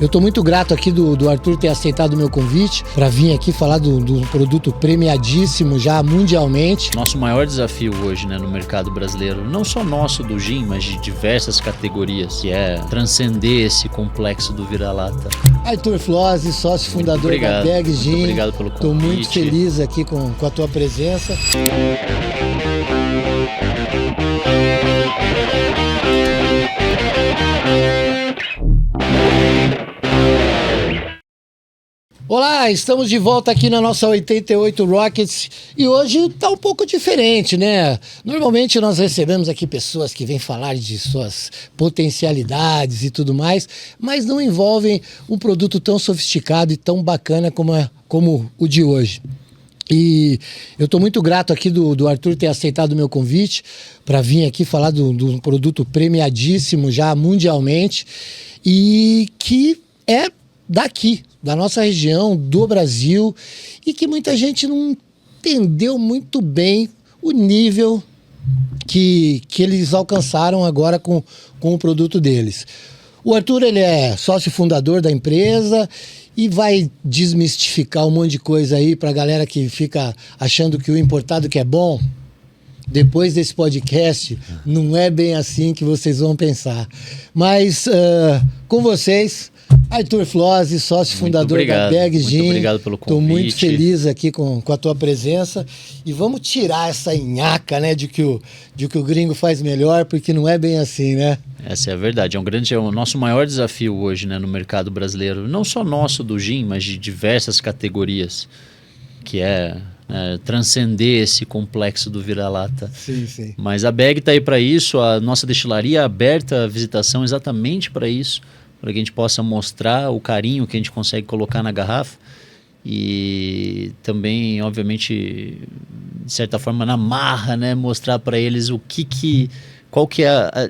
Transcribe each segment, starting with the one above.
Eu estou muito grato aqui do Arthur ter aceitado o meu convite para vir aqui falar do produto premiadíssimo já mundialmente. Nosso maior desafio hoje, né, no mercado brasileiro, não só nosso do gin, mas de diversas categorias, que é transcender esse complexo do vira-lata. Arthur Flose, sócio fundador da Bag Gin. Muito obrigado pelo convite. Estou muito feliz aqui com a tua presença. Olá, estamos de volta aqui na nossa 88 Rockets e hoje tá um pouco diferente, né? Normalmente nós recebemos aqui pessoas que vêm falar de suas potencialidades e tudo mais, mas não envolvem um produto tão sofisticado e tão bacana como o de hoje. E eu estou muito grato aqui do Arthur ter aceitado o meu convite para vir aqui falar do produto premiadíssimo já mundialmente e que é daqui, da nossa região, do Brasil, e que muita gente não entendeu muito bem o nível que eles alcançaram agora com o produto deles. O Arthur, ele é sócio fundador da empresa e vai desmistificar um monte de coisa aí pra galera que fica achando que o importado que é bom. Depois desse podcast, não é bem assim que vocês vão pensar. Mas com vocês, Arthur Flose, sócio fundador da Bag Gin. Muito obrigado pelo convite. Estou muito feliz aqui com a tua presença. E vamos tirar essa nhaca, né, de que o gringo faz melhor, porque não é bem assim, né? Essa é a verdade. É o nosso maior desafio hoje, né, no mercado brasileiro. Não só nosso do gin, mas de diversas categorias, que é transcender esse complexo do vira-lata. Sim, sim. Mas a Bag está aí para isso, a nossa destilaria é aberta à visitação exatamente para isso, para que a gente possa mostrar o carinho que a gente consegue colocar na garrafa e também, obviamente, de certa forma, na marra, né, mostrar para eles qual que é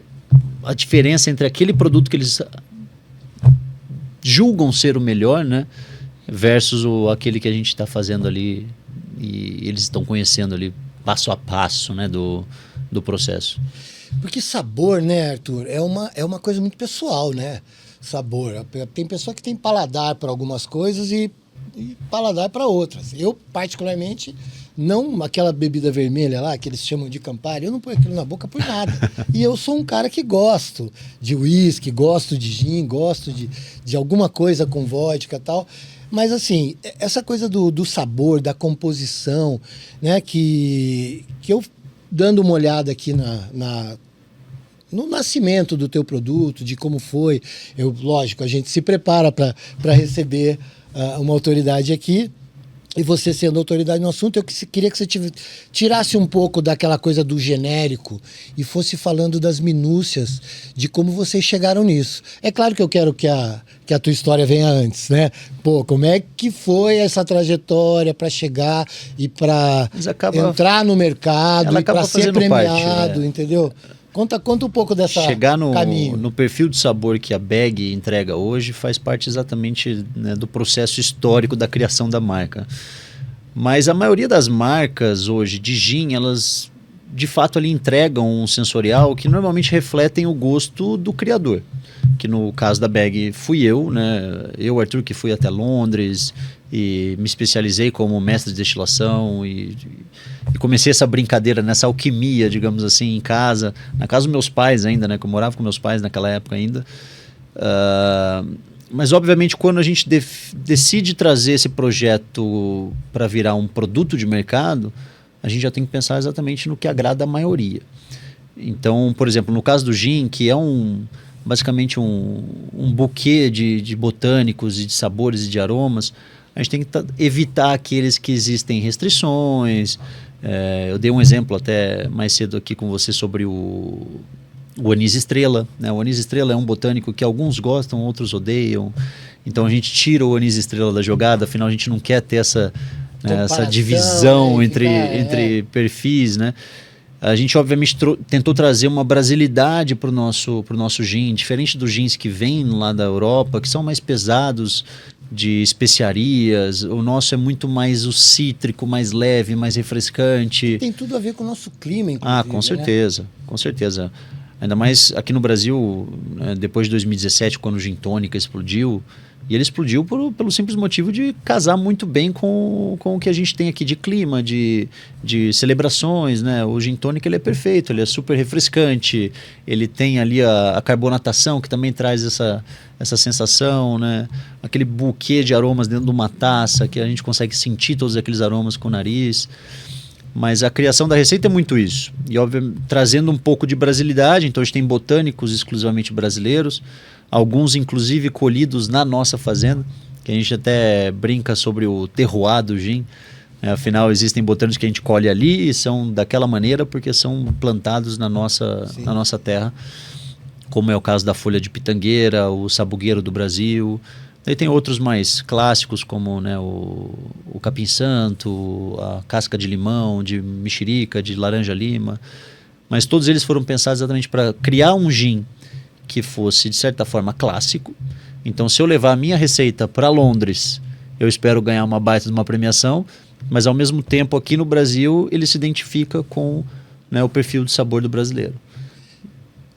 a diferença entre aquele produto que eles julgam ser o melhor, né, versus aquele que a gente está fazendo ali e eles estão conhecendo ali passo a passo, né, do processo. Porque sabor, né, Arthur, é uma coisa muito pessoal, né? Sabor. Tem pessoa que tem paladar para algumas coisas e paladar para outras. Eu, particularmente, não aquela bebida vermelha lá, que eles chamam de Campari, eu não ponho aquilo na boca por nada. E eu sou um cara que gosto de uísque, gosto de gin, gosto de alguma coisa com vodka e tal. Mas, assim, essa coisa do sabor, da composição, né, que eu, dando uma olhada aqui no nascimento do teu produto, de como foi, lógico, a gente se prepara para receber uma autoridade aqui, e você sendo autoridade no assunto, eu queria que você tirasse um pouco daquela coisa do genérico e fosse falando das minúcias de como vocês chegaram nisso. É claro que eu quero que a tua história venha antes, né? Pô, como é que foi essa trajetória para chegar e para entrar no mercado e para ser premiado, entendeu? Conta um pouco dessa Chegar caminho. no perfil de sabor que a Bag entrega hoje faz parte exatamente, né, do processo histórico da criação da marca. Mas a maioria das marcas hoje de gin, elas de fato ali entregam um sensorial que normalmente refletem o gosto do criador. Que no caso da Bag fui eu, né? Eu, Arthur, que fui até Londres e me especializei como mestre de destilação e comecei essa brincadeira, nessa alquimia, digamos assim, em casa, na casa dos meus pais ainda, né? Que eu morava com meus pais naquela época ainda. Mas obviamente quando a gente decide trazer esse projeto para virar um produto de mercado, a gente já tem que pensar exatamente no que agrada a maioria. Então, por exemplo, no caso do gin, que é basicamente um buquê de botânicos e de sabores e de aromas, a gente tem que evitar aqueles que existem restrições. Eu dei um exemplo até mais cedo aqui com você sobre o anis estrela, né? O anis estrela é um botânico que alguns gostam, outros odeiam. Então a gente tira o anis estrela da jogada, afinal a gente não quer ter essa divisão entre perfis, né? A gente, obviamente, tentou trazer uma brasilidade para o nosso gin, diferente dos gins que vêm lá da Europa, que são mais pesados, de especiarias. O nosso é muito mais o cítrico, mais leve, mais refrescante. Tem tudo a ver com o nosso clima, inclusive. Com certeza, né? Com certeza. Ainda mais aqui no Brasil, né, depois de 2017, quando o Gin Tônica explodiu. E ele explodiu pelo simples motivo de casar muito bem com o que a gente tem aqui de clima, de celebrações, né? O Gin Tônica ele é perfeito, ele é super refrescante, ele tem ali a carbonatação que também traz essa sensação, né? Aquele buquê de aromas dentro de uma taça que a gente consegue sentir todos aqueles aromas com o nariz. Mas a criação da receita é muito isso. E, obviamente, trazendo um pouco de brasilidade. Então, a gente tem botânicos exclusivamente brasileiros. Alguns, inclusive, colhidos na nossa fazenda. Que a gente até brinca sobre o terroir do gin. Afinal, existem botânicos que a gente colhe ali e são daquela maneira porque são plantados na nossa terra. Como é o caso da folha de pitangueira, o sabugueiro do Brasil. Daí tem outros mais clássicos, como, né, o capim-santo, a casca de limão, de mexerica, de laranja-lima. Mas todos eles foram pensados exatamente para criar um gin que fosse, de certa forma, clássico. Então, se eu levar a minha receita para Londres, eu espero ganhar uma baita de uma premiação, mas, ao mesmo tempo, aqui no Brasil, ele se identifica com, né, o perfil de sabor do brasileiro.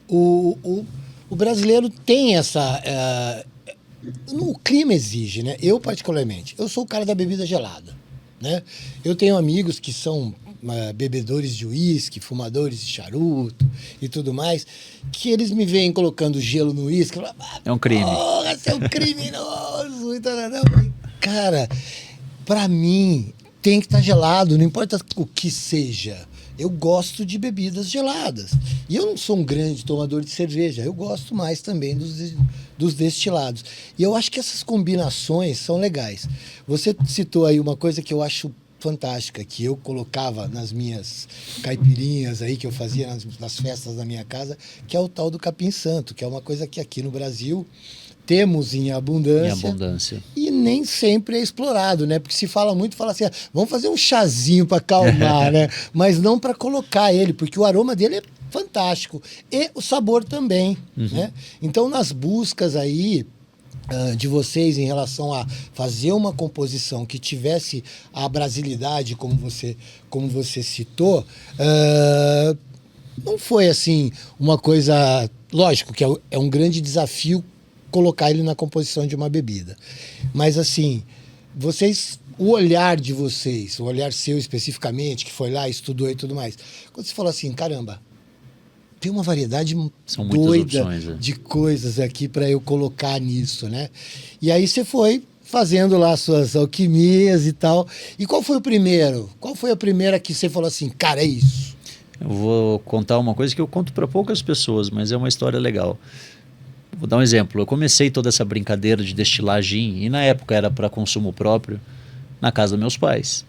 O brasileiro tem essa... o clima exige, né? Eu, particularmente, eu sou o cara da bebida gelada, né? Eu tenho amigos que são bebedores de uísque, fumadores de charuto e tudo mais, que eles me veem colocando gelo no uísque. É um crime. Porra, você é um criminoso! E tal, cara, pra mim, tem que estar gelado, não importa o que seja. Eu gosto de bebidas geladas. E eu não sou um grande tomador de cerveja. Eu gosto mais também dos destilados. E eu acho que essas combinações são legais. Você citou aí uma coisa que eu acho fantástica, que eu colocava nas minhas caipirinhas aí, que eu fazia nas festas da minha casa, que é o tal do capim-santo, que é uma coisa que aqui no Brasil temos em abundância. E nem sempre é explorado, né? Porque se fala muito, fala assim, vamos fazer um chazinho para acalmar, né? Mas não para colocar ele, porque o aroma dele é fantástico. E o sabor também, né? Então, nas buscas aí de vocês em relação a fazer uma composição que tivesse a brasilidade, como você citou, não foi assim uma coisa... Lógico que é um grande desafio colocar ele na composição de uma bebida. Mas, assim, o olhar de vocês, o olhar seu especificamente, que foi lá, estudou e tudo mais, quando você falou assim, caramba, tem uma variedade doida opções, de coisas aqui para eu colocar nisso, né? E aí você foi fazendo lá suas alquimias e tal. E qual foi o primeiro? Qual foi a primeira que você falou assim, cara, é isso? Eu vou contar uma coisa que eu conto para poucas pessoas, mas é uma história legal. Vou dar um exemplo. Eu comecei toda essa brincadeira de destilar gin, e na época era para consumo próprio, na casa dos meus pais.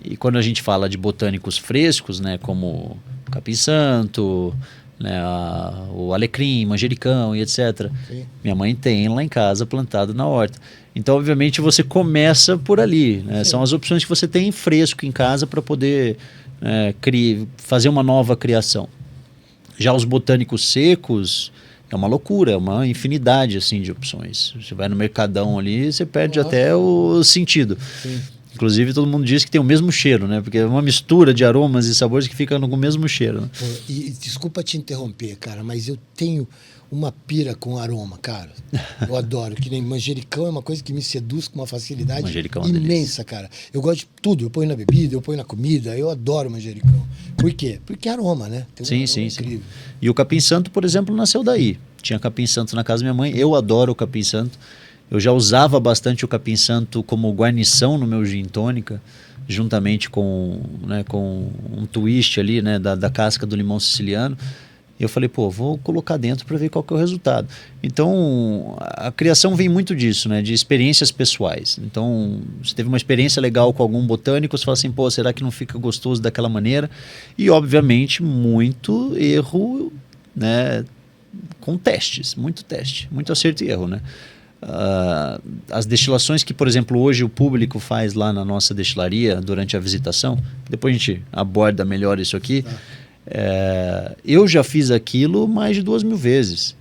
E quando a gente fala de botânicos frescos, né, como capim-santo, né, o alecrim, manjericão e etc. Sim. Minha mãe tem lá em casa plantado na horta. Então, obviamente, você começa por ali, né? São as opções que você tem fresco em casa para poder fazer uma nova criação. Já os botânicos secos... É uma loucura, é uma infinidade assim, de opções. Você vai no mercadão ali, você perde até o sentido. Sim. Inclusive, todo mundo diz que tem o mesmo cheiro, né? Porque é uma mistura de aromas e sabores que fica com o mesmo cheiro. Né? E desculpa te interromper, cara, mas eu tenho uma pira com aroma, cara. Eu adoro. Que nem manjericão é uma coisa que me seduz com uma facilidade imensa, cara. Eu gosto de tudo. Eu ponho na bebida, eu ponho na comida. Eu adoro manjericão. Por quê? Porque é aroma, né? Tem sim. E o capim-santo, por exemplo, nasceu daí. Tinha capim-santo na casa da minha mãe. Eu adoro o capim-santo. Eu já usava bastante o capim-santo como guarnição no meu gin tônica, juntamente com um twist ali, né, da casca do limão siciliano. E eu falei, vou colocar dentro para ver qual que é o resultado. Então, a criação vem muito disso, né, de experiências pessoais. Então, você teve uma experiência legal com algum botânico, você fala assim, será que não fica gostoso daquela maneira? E, obviamente, muito erro, né, com testes, muito acerto e erro, né? As destilações que, por exemplo, hoje o público faz lá na nossa destilaria durante a visitação, depois a gente aborda melhor isso aqui, eu já fiz aquilo mais de 2.000 vezes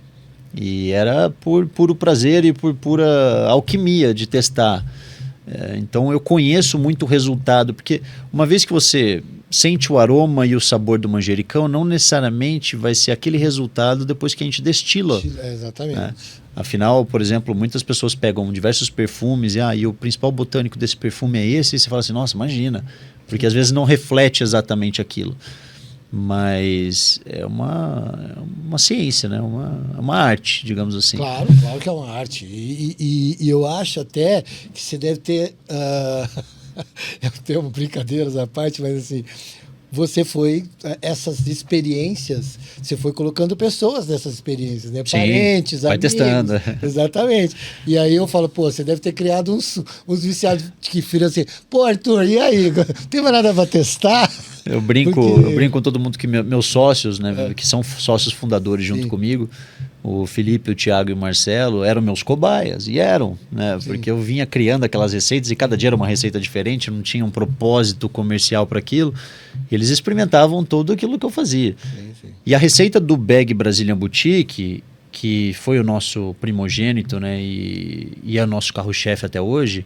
e era por puro prazer e por pura alquimia de testar. Então eu conheço muito o resultado, porque uma vez que você sente o aroma e o sabor do manjericão, não necessariamente vai ser aquele resultado depois que a gente destila. Exatamente. Né? Afinal, por exemplo, muitas pessoas pegam diversos perfumes e o principal botânico desse perfume é esse, e você fala assim, nossa, imagina, porque às vezes não reflete exatamente aquilo. Mas é uma ciência, né? Uma arte, digamos assim. Claro que é uma arte. E eu acho até que você deve ter... eu tenho brincadeiras à parte, mas assim... Você foi, essas experiências, você foi colocando pessoas nessas experiências, né? Sim, parentes, vai amigos. testando. Exatamente. E aí eu falo, pô, você deve ter criado uns viciados que viram assim, pô, Arthur, e aí? Não tem mais nada para testar? Eu brinco com todo mundo que meus sócios, né, que são sócios fundadores junto comigo, o Felipe, o Thiago e o Marcelo, eram meus cobaias, e eram, né, porque eu vinha criando aquelas receitas e cada dia era uma receita diferente, não tinha um propósito comercial para aquilo, e eles experimentavam tudo aquilo que eu fazia. Sim. E a receita do Bag Brazilian Boutique, que foi o nosso primogênito, né, e é o nosso carro-chefe até hoje,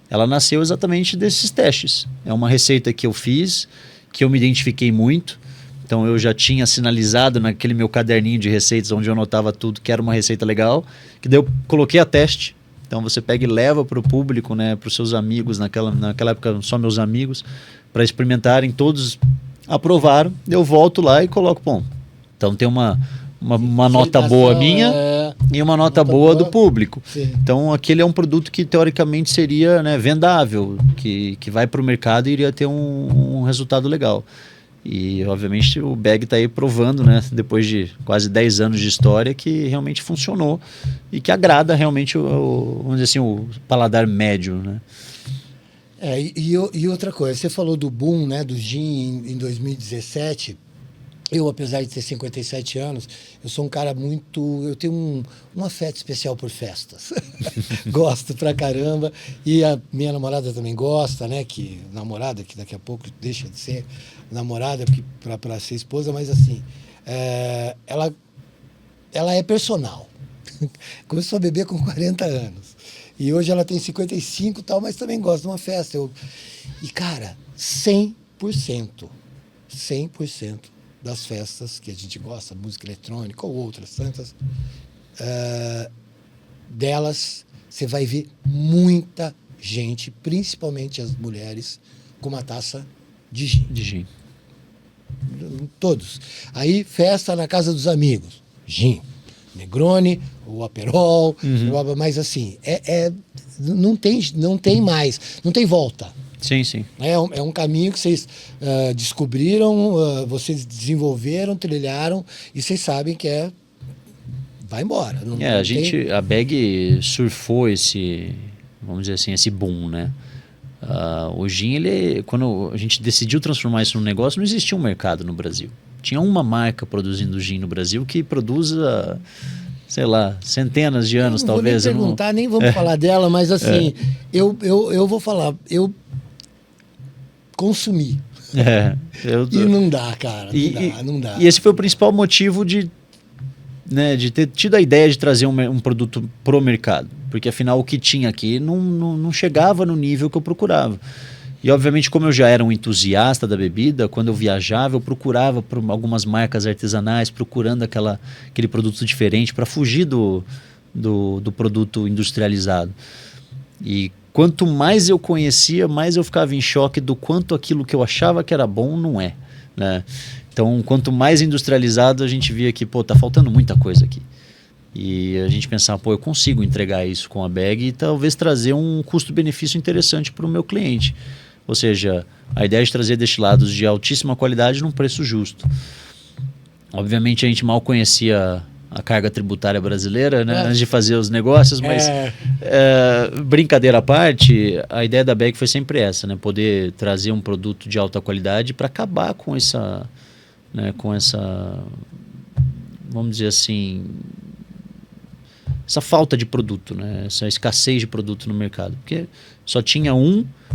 ela nasceu exatamente desses testes. É uma receita que eu fiz, que eu me identifiquei muito. Então eu já tinha sinalizado naquele meu caderninho de receitas onde eu anotava tudo que era uma receita legal, que daí eu coloquei a teste. Então você pega e leva para o público, né, para os seus amigos, naquela época só meus amigos, para experimentarem, todos aprovaram, eu volto lá e coloco, bom, então tem uma nota boa minha e uma nota boa do público. Sim. Então aquele é um produto que teoricamente seria, né, vendável, que vai para o mercado e iria ter um resultado legal. E obviamente o Bag está aí provando, né, depois de quase 10 anos de história, que realmente funcionou e que agrada realmente vamos dizer assim, o paladar médio, né? E outra coisa, você falou do boom, né, do gin em 2017. Eu, apesar de ter 57 anos, eu sou um cara eu tenho um afeto especial por festas. Gosto pra caramba. E a minha namorada também gosta, né? Que daqui a pouco deixa de ser namorada para ser esposa, mas assim, ela é personal. Começou a beber com 40 anos. E hoje ela tem 55 e tal, mas também gosta de uma festa. E, cara, 100% das festas que a gente gosta, música eletrônica ou outras tantas, delas você vai ver muita gente, principalmente as mulheres, com uma taça de gin. Todos. Aí, festa na casa dos amigos, gin. Negroni, o Aperol, mas assim, não tem mais, não tem volta. Sim. É um caminho que vocês descobriram, vocês desenvolveram, trilharam, e vocês sabem que vai embora. A Bag surfou vamos dizer assim, esse boom, né? O gin, quando a gente decidiu transformar isso num negócio, não existia um mercado no Brasil. Tinha uma marca produzindo gin no Brasil que produz sei lá, centenas de anos, talvez. Nem perguntar, nem vamos falar dela, mas assim, eu vou falar, eu consumi. E não dá, cara, não dá. E esse foi o principal motivo de ter tido a ideia de trazer um produto pro mercado, porque afinal o que tinha aqui não chegava no nível que eu procurava. E obviamente, como eu já era um entusiasta da bebida, quando eu viajava eu procurava por algumas marcas artesanais, procurando aquele produto diferente para fugir do produto industrializado. E quanto mais eu conhecia, mais eu ficava em choque do quanto aquilo que eu achava que era bom não é, né? Então, quanto mais industrializado, a gente via que, tá faltando muita coisa aqui. E a gente pensava, eu consigo entregar isso com a Bag e talvez trazer um custo-benefício interessante para o meu cliente. Ou seja, a ideia de trazer destilados de altíssima qualidade num preço justo. Obviamente, a gente mal conhecia a carga tributária brasileira, né, antes de fazer os negócios, mas brincadeira à parte, a ideia da Bag foi sempre essa, né, poder trazer um produto de alta qualidade para acabar com essa, vamos dizer assim, essa falta de produto, né, essa escassez de produto no mercado, porque só tinha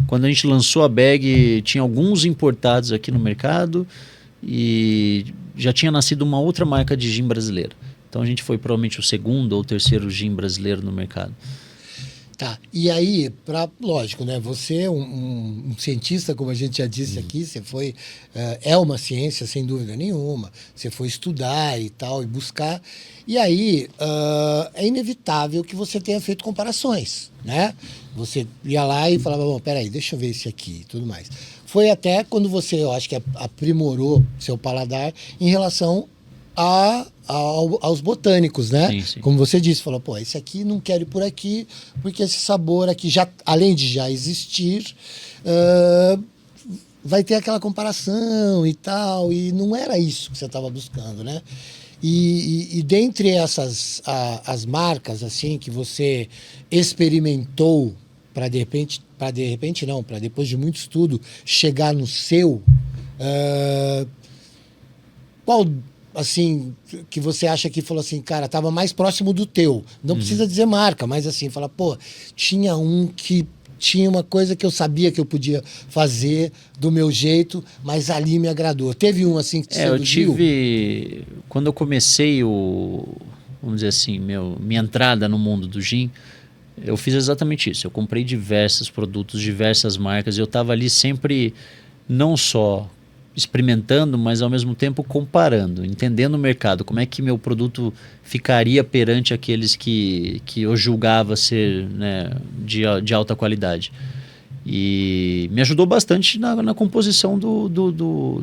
quando a gente lançou a Bag, tinha alguns importados aqui no mercado e já tinha nascido uma outra marca de gin brasileira. Então a gente foi provavelmente o segundo ou terceiro gin brasileiro no mercado. Tá, e aí, lógico, né? Você é um cientista, como a gente já disse aqui, você foi. É uma ciência, sem dúvida nenhuma. Você foi estudar e tal, e buscar. E aí, é inevitável que você tenha feito comparações, né? Você ia lá e falava, bom, peraí, deixa eu ver esse aqui e tudo mais. Foi até quando você, eu acho que aprimorou seu paladar em relação aos botânicos, né? Sim, sim. Como você disse, falou, pô, esse aqui não quero ir por aqui, porque esse sabor aqui, já, além de já existir, vai ter aquela comparação e tal, e não era isso que você estava buscando, né? E dentre essas as marcas assim que você experimentou para de repente não, para depois de muito estudo chegar no seu, qual assim que você acha que falou assim, cara, estava mais próximo do teu? Não precisa dizer marca, mas assim, fala, pô, tinha um que tinha uma coisa que eu sabia que eu podia fazer do meu jeito, mas ali me agradou. Teve um assim que te seduziu? Eu tive... Quando eu comecei vamos dizer assim, minha entrada no mundo do gin, eu fiz exatamente isso. Eu comprei diversos produtos, diversas marcas, e eu estava ali sempre não só experimentando, mas ao mesmo tempo comparando, entendendo o mercado, como é que meu produto ficaria perante aqueles que eu julgava ser, né, de alta qualidade. E me ajudou bastante na composição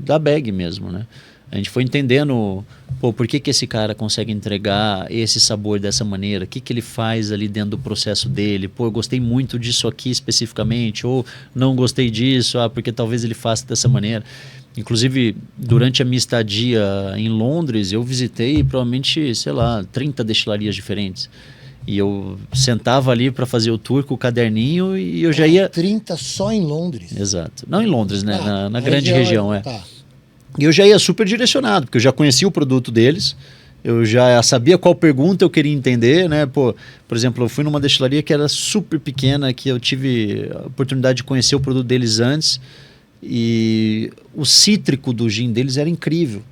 da bag mesmo, né? A gente foi entendendo, pô, por que esse cara consegue entregar esse sabor dessa maneira, o que ele faz ali dentro do processo dele, pô, eu gostei muito disso aqui especificamente, ou não gostei disso, porque talvez ele faça dessa maneira. Inclusive, durante a minha estadia em Londres, eu visitei provavelmente, sei lá, 30 destilarias diferentes. E eu sentava ali para fazer o tour com o caderninho e eu já ia... 30 só em Londres? Exato. Não em Londres, né? Na grande região, região, tá. E eu já ia super direcionado, porque eu já conhecia o produto deles, eu já sabia qual pergunta eu queria entender, né? Pô, por exemplo, eu fui numa destilaria que era super pequena, que eu tive a oportunidade de conhecer o produto deles antes, e o cítrico do gin deles era incrível.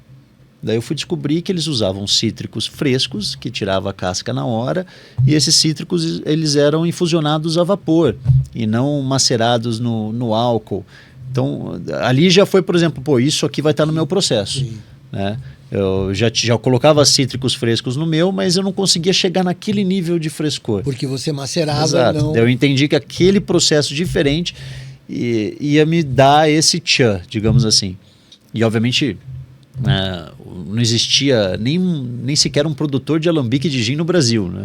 Daí eu fui descobrir que eles usavam cítricos frescos, que tirava a casca na hora, e esses cítricos eles eram infusionados a vapor, e não macerados no álcool. Então, ali já foi, por exemplo, pô, isso aqui vai estar no meu processo. Né? Eu já colocava cítricos frescos no meu, mas eu não conseguia chegar naquele nível de frescor. Porque você macerava, exato. não... Eu entendi que aquele processo diferente ia me dar esse tchan, digamos assim. E, obviamente... não existia nem sequer um produtor de alambique de gin no Brasil, né?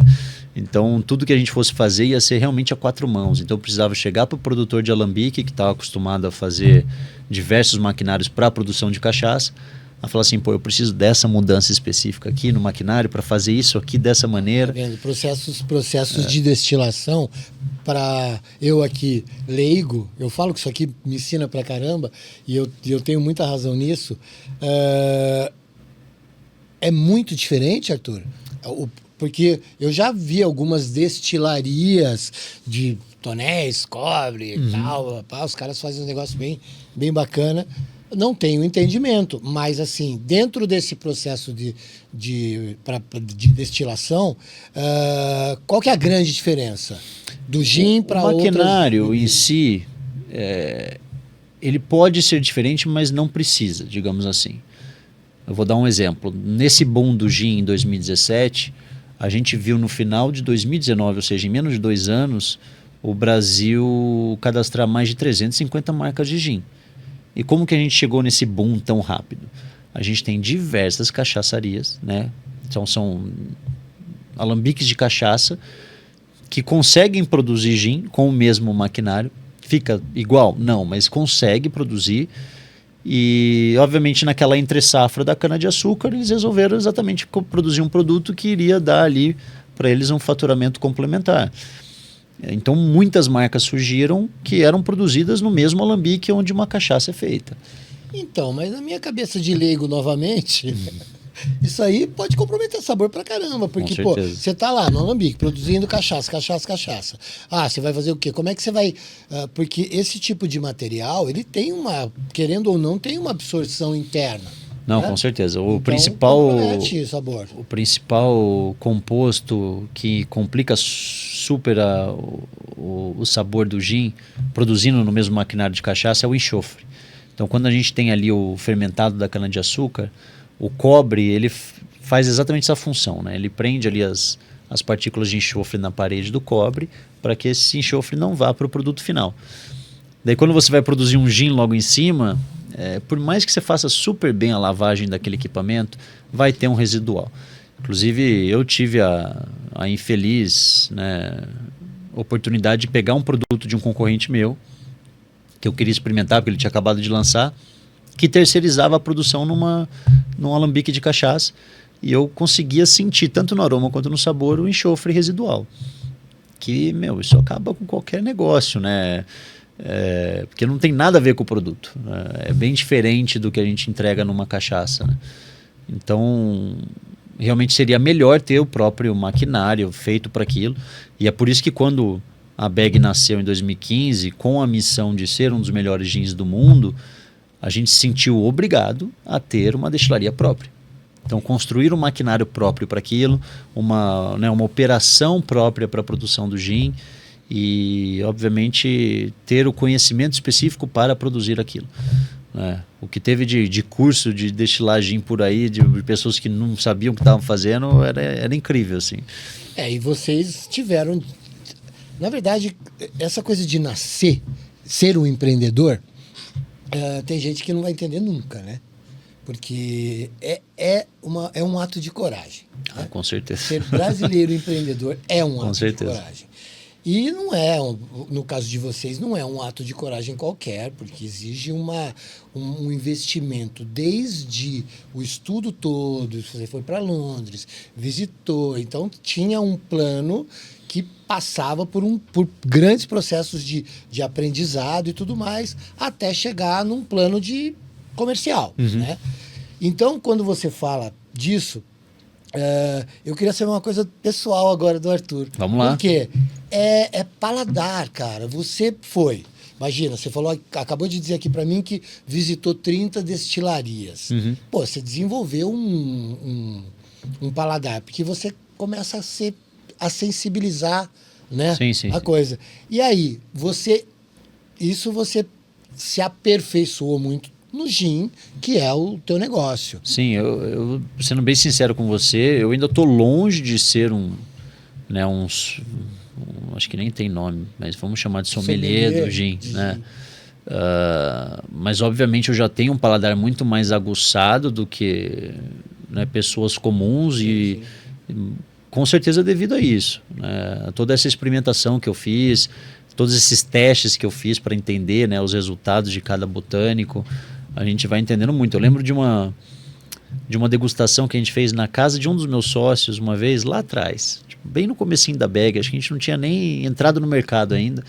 Então tudo que a gente fosse fazer ia ser realmente a 4 mãos. Então eu precisava chegar para o produtor de alambique, que estava acostumado a fazer diversos maquinários para a produção de cachaça, a falar assim, pô, eu preciso dessa mudança específica aqui no maquinário para fazer isso aqui dessa maneira. Tá vendo? Processos de destilação, para eu aqui, leigo, eu falo que isso aqui me ensina pra caramba, e eu tenho muita razão nisso. É muito diferente, Arthur, porque eu já vi algumas destilarias de tonéis, cobre e tal, os caras fazem um negócio bem bacana. Não tenho entendimento, mas assim, dentro desse processo de destilação, qual que é a grande diferença do gin para outras... O maquinário em si, ele pode ser diferente, mas não precisa, digamos assim. Eu vou dar um exemplo. Nesse boom do gin em 2017, a gente viu no final de 2019, ou seja, em menos de 2 anos, o Brasil cadastrar mais de 350 marcas de gin. E como que a gente chegou nesse boom tão rápido? A gente tem diversas cachaçarias, né? Então são alambiques de cachaça que conseguem produzir gin com o mesmo maquinário. Fica igual? Não, mas consegue produzir. E obviamente naquela entre-safra da cana-de-açúcar eles resolveram exatamente produzir um produto que iria dar ali para eles um faturamento complementar. Então muitas marcas surgiram que eram produzidas no mesmo alambique onde uma cachaça é feita. Então, mas na minha cabeça de leigo novamente, isso aí pode comprometer sabor pra caramba, porque pô, você tá lá no alambique produzindo cachaça. Você vai fazer o quê? Como é que você vai... porque esse tipo de material, ele tem querendo ou não, tem uma absorção interna. Não, né? Com certeza. O principal composto que complica super o sabor do gin, produzindo no mesmo maquinário de cachaça, é o enxofre. Então, quando a gente tem ali o fermentado da cana-de-açúcar, o cobre, ele faz exatamente essa função, né? Ele prende ali as partículas de enxofre na parede do cobre para que esse enxofre não vá para o produto final. Daí, quando você vai produzir um gin logo em cima, por mais que você faça super bem a lavagem daquele equipamento, vai ter um residual. Inclusive, eu tive a infeliz, né, oportunidade de pegar um produto de um concorrente meu, que eu queria experimentar, porque ele tinha acabado de lançar, que terceirizava a produção num alambique de cachaça, e eu conseguia sentir, tanto no aroma quanto no sabor, o enxofre residual. Que, isso acaba com qualquer negócio, né? Porque não tem nada a ver com o produto, né? É bem diferente do que a gente entrega numa cachaça, né? Então, realmente seria melhor ter o próprio maquinário feito para aquilo, e é por isso que quando a Bag nasceu em 2015, com a missão de ser um dos melhores gins do mundo, a gente se sentiu obrigado a ter uma destilaria própria. Então, construir um maquinário próprio para aquilo, uma operação própria para a produção do gin e, obviamente, ter o conhecimento específico para produzir aquilo. O que teve de curso de destilar gin por aí, de pessoas que não sabiam o que estavam fazendo, era incrível, assim. E vocês tiveram... Na verdade, essa coisa de nascer, ser um empreendedor, tem gente que não vai entender nunca, né? Porque é um ato de coragem. Né? Com certeza. Ser brasileiro empreendedor é um ato certeza. de coragem. E não é, no caso de vocês, não é um ato de coragem qualquer, porque exige um investimento desde o estudo todo. Você foi para Londres, visitou, então tinha um plano que passava por grandes processos de aprendizado e tudo mais, até chegar num plano de comercial. Né? Então, quando você fala disso, eu queria saber uma coisa pessoal agora do Arthur. Vamos lá. Porque é paladar, cara. Você foi... Imagina, você acabou de dizer aqui para mim que visitou 30 destilarias. Pô, você desenvolveu um paladar, porque você começa a sensibilizar, né, sim. a coisa. E aí, você se aperfeiçoou muito no gin, que é o teu negócio. Sim, eu sendo bem sincero com você, eu ainda estou longe de ser acho que nem tem nome, mas vamos chamar de sommelier do gin, né? Mas obviamente eu já tenho um paladar muito mais aguçado do que, né, pessoas comuns e com certeza devido a isso, né? Toda essa experimentação que eu fiz, todos esses testes que eu fiz para entender, né, os resultados de cada botânico, a gente vai entendendo muito. Eu lembro de uma degustação que a gente fez na casa de um dos meus sócios uma vez, lá atrás, bem no comecinho da Bag, acho que a gente não tinha nem entrado no mercado ainda,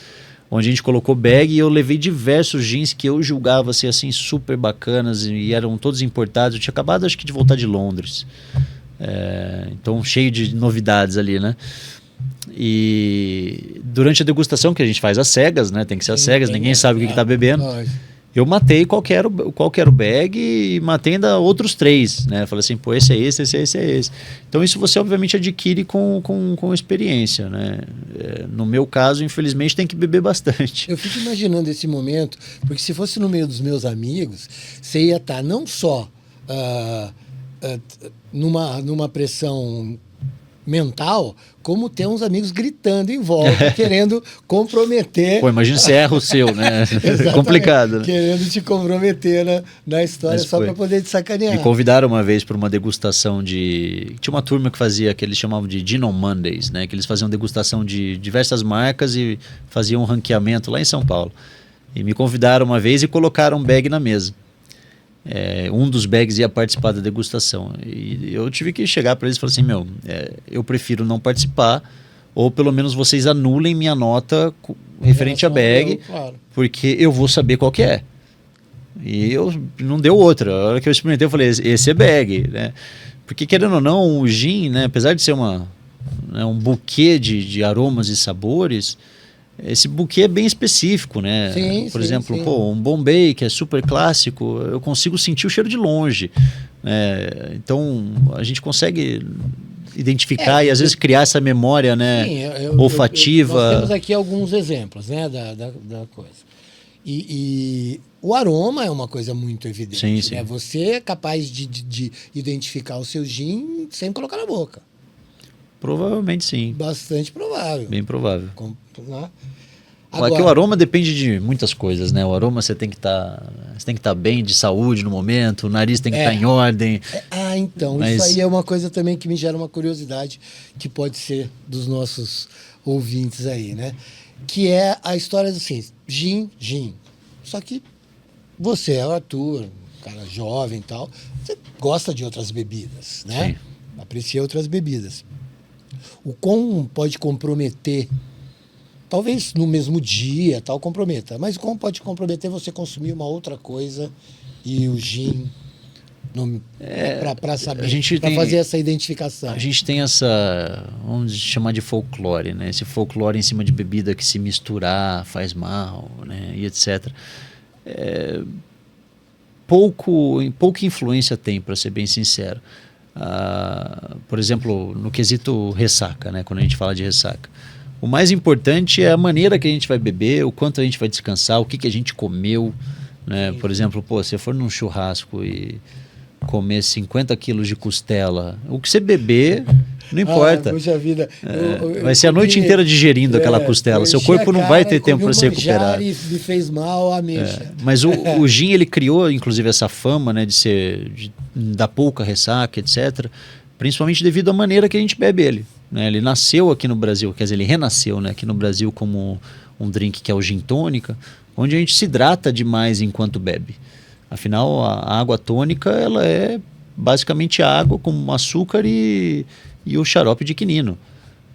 onde a gente colocou Bag e eu levei diversos gins que eu julgava ser assim super bacanas e eram todos importados. Eu tinha acabado, acho que, de voltar de Londres. Então, cheio de novidades ali, né? E durante a degustação, que a gente faz às cegas, né? Tem que ser às cegas, ninguém sabe o que está bebendo. Eu matei qual que era o bag e matei ainda outros 3, né? Falei assim, pô, esse é esse é esse. Então isso você obviamente adquire com experiência, né? No meu caso, infelizmente, tem que beber bastante. Eu fico imaginando esse momento, porque se fosse no meio dos meus amigos, você ia estar não só numa pressão mental, como ter uns amigos gritando em volta, querendo comprometer. Pô, imagina se erra o seu, né? É complicado, né? Querendo te comprometer na história. Mas só para poder te sacanear. Me convidaram uma vez para uma degustação de... Tinha uma turma que fazia, que eles chamavam de Gin on Mondays, né? Que eles faziam degustação de diversas marcas e faziam um ranqueamento lá em São Paulo. E me convidaram uma vez e colocaram um bag na mesa. Um dos bags ia participar da degustação e eu tive que chegar para eles e falar assim, eu prefiro não participar, ou pelo menos vocês anulem minha nota referente a bag, claro. Porque eu vou saber qual que é. E eu não deu outra. A hora que eu experimentei, eu falei, esse é bag, né? Porque, querendo ou não, o gin, né, apesar de ser um buquê de aromas e sabores, esse buquê é bem específico, né? Por exemplo, um Bombay, que é super clássico, eu consigo sentir o cheiro de longe. Então, a gente consegue identificar e às vezes criar essa memória, né, sim, olfativa. Nós temos aqui alguns exemplos, né, da coisa. E o aroma é uma coisa muito evidente. Sim, sim. Né? Você é capaz de identificar o seu gin sem colocar na boca. Provavelmente sim. Bastante provável. Bem provável. Né? Agora, que o aroma depende de muitas coisas, né? O aroma você tem que estar bem de saúde no momento, o nariz tem que estar em ordem. Então, mas... isso aí é uma coisa também que me gera uma curiosidade, que pode ser dos nossos ouvintes aí, né? Que é a história assim, gin. Só que você é o Arthur, um cara jovem e tal, você gosta de outras bebidas, né? Sim. Aprecia outras bebidas. O quão pode comprometer, talvez no mesmo dia, tal, comprometa, mas como pode comprometer você consumir uma outra coisa e o gin para saber, para fazer essa identificação. A gente tem essa, vamos chamar de folclore, né? Esse folclore em cima de bebida que se misturar faz mal, né? E etc. Pouca influência tem, para ser bem sincero. Por exemplo, no quesito ressaca, né? Quando a gente fala de ressaca. O mais importante é a maneira que a gente vai beber, o quanto a gente vai descansar, o que a gente comeu, né? Por exemplo, se for num churrasco e comer 50 quilos de costela, o que você beber, não importa. Puxa vida. Vai ser a noite inteira digerindo aquela costela. Seu corpo não vai ter tempo para se recuperar. E me fez mal a ameixa. Mas o gin, ele criou, inclusive, essa fama, né, de dar pouca ressaca, etc., principalmente devido à maneira que a gente bebe ele. Né? Ele nasceu aqui no Brasil, quer dizer, ele renasceu, né, aqui no Brasil como um drink que é o gin tônica, onde a gente se hidrata demais enquanto bebe. Afinal, a água tônica, ela é basicamente água com açúcar e o xarope de quinino.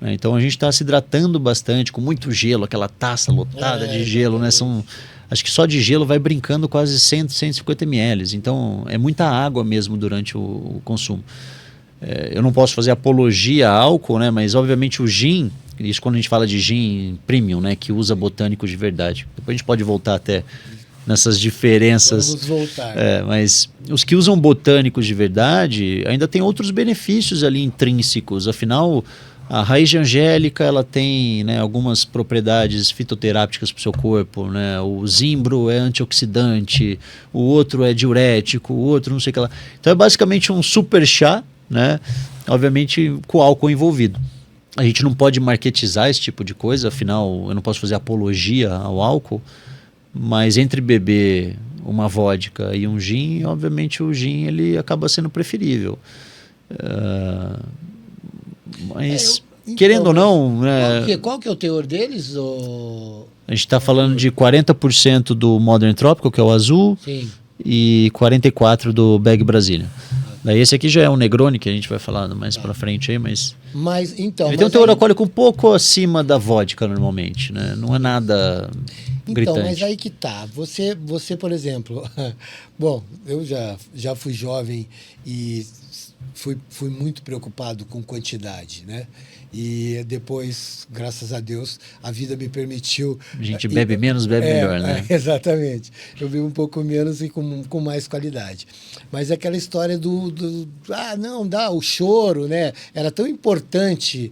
Né? Então a gente está se hidratando bastante, com muito gelo, aquela taça lotada de gelo, né? Acho que só de gelo vai brincando quase 100, 150 ml. Então é muita água mesmo durante o consumo. Eu não posso fazer apologia a álcool, né? Mas obviamente o gin, isso quando a gente fala de gin premium, né? Que usa botânicos de verdade. Depois a gente pode voltar até nessas diferenças. Vamos voltar. Mas os que usam botânicos de verdade ainda tem outros benefícios ali intrínsecos. Afinal, a raiz de angélica, ela tem, né, algumas propriedades fitoterápicas para o seu corpo. Né? O zimbro é antioxidante, o outro é diurético, o outro não sei o que lá. Então é basicamente um super chá, né? Obviamente com álcool envolvido. A gente não pode marketizar esse tipo de coisa, afinal eu não posso fazer apologia ao álcool. Mas entre beber uma vodka e um gin, obviamente o gin ele acaba sendo preferível. Mas, querendo ou não... Qual que é o teor deles? A gente está falando de 40% do Modern Tropical, que é o azul, sim, e 44% do Bag Brasília. Daí esse aqui já é um Negroni, que a gente vai falar mais pra frente aí, mas então, ele tem um teor alcoólico um pouco acima da vodka normalmente, né? Não é nada gritante. Então, mas aí que tá. Você por exemplo, bom, eu já fui jovem e fui muito preocupado com quantidade, né? E depois, graças a Deus, a vida me permitiu... A gente bebe menos, bebe melhor, né? Exatamente. Eu bebo um pouco menos e com mais qualidade. Mas aquela história o choro, né? Era tão importante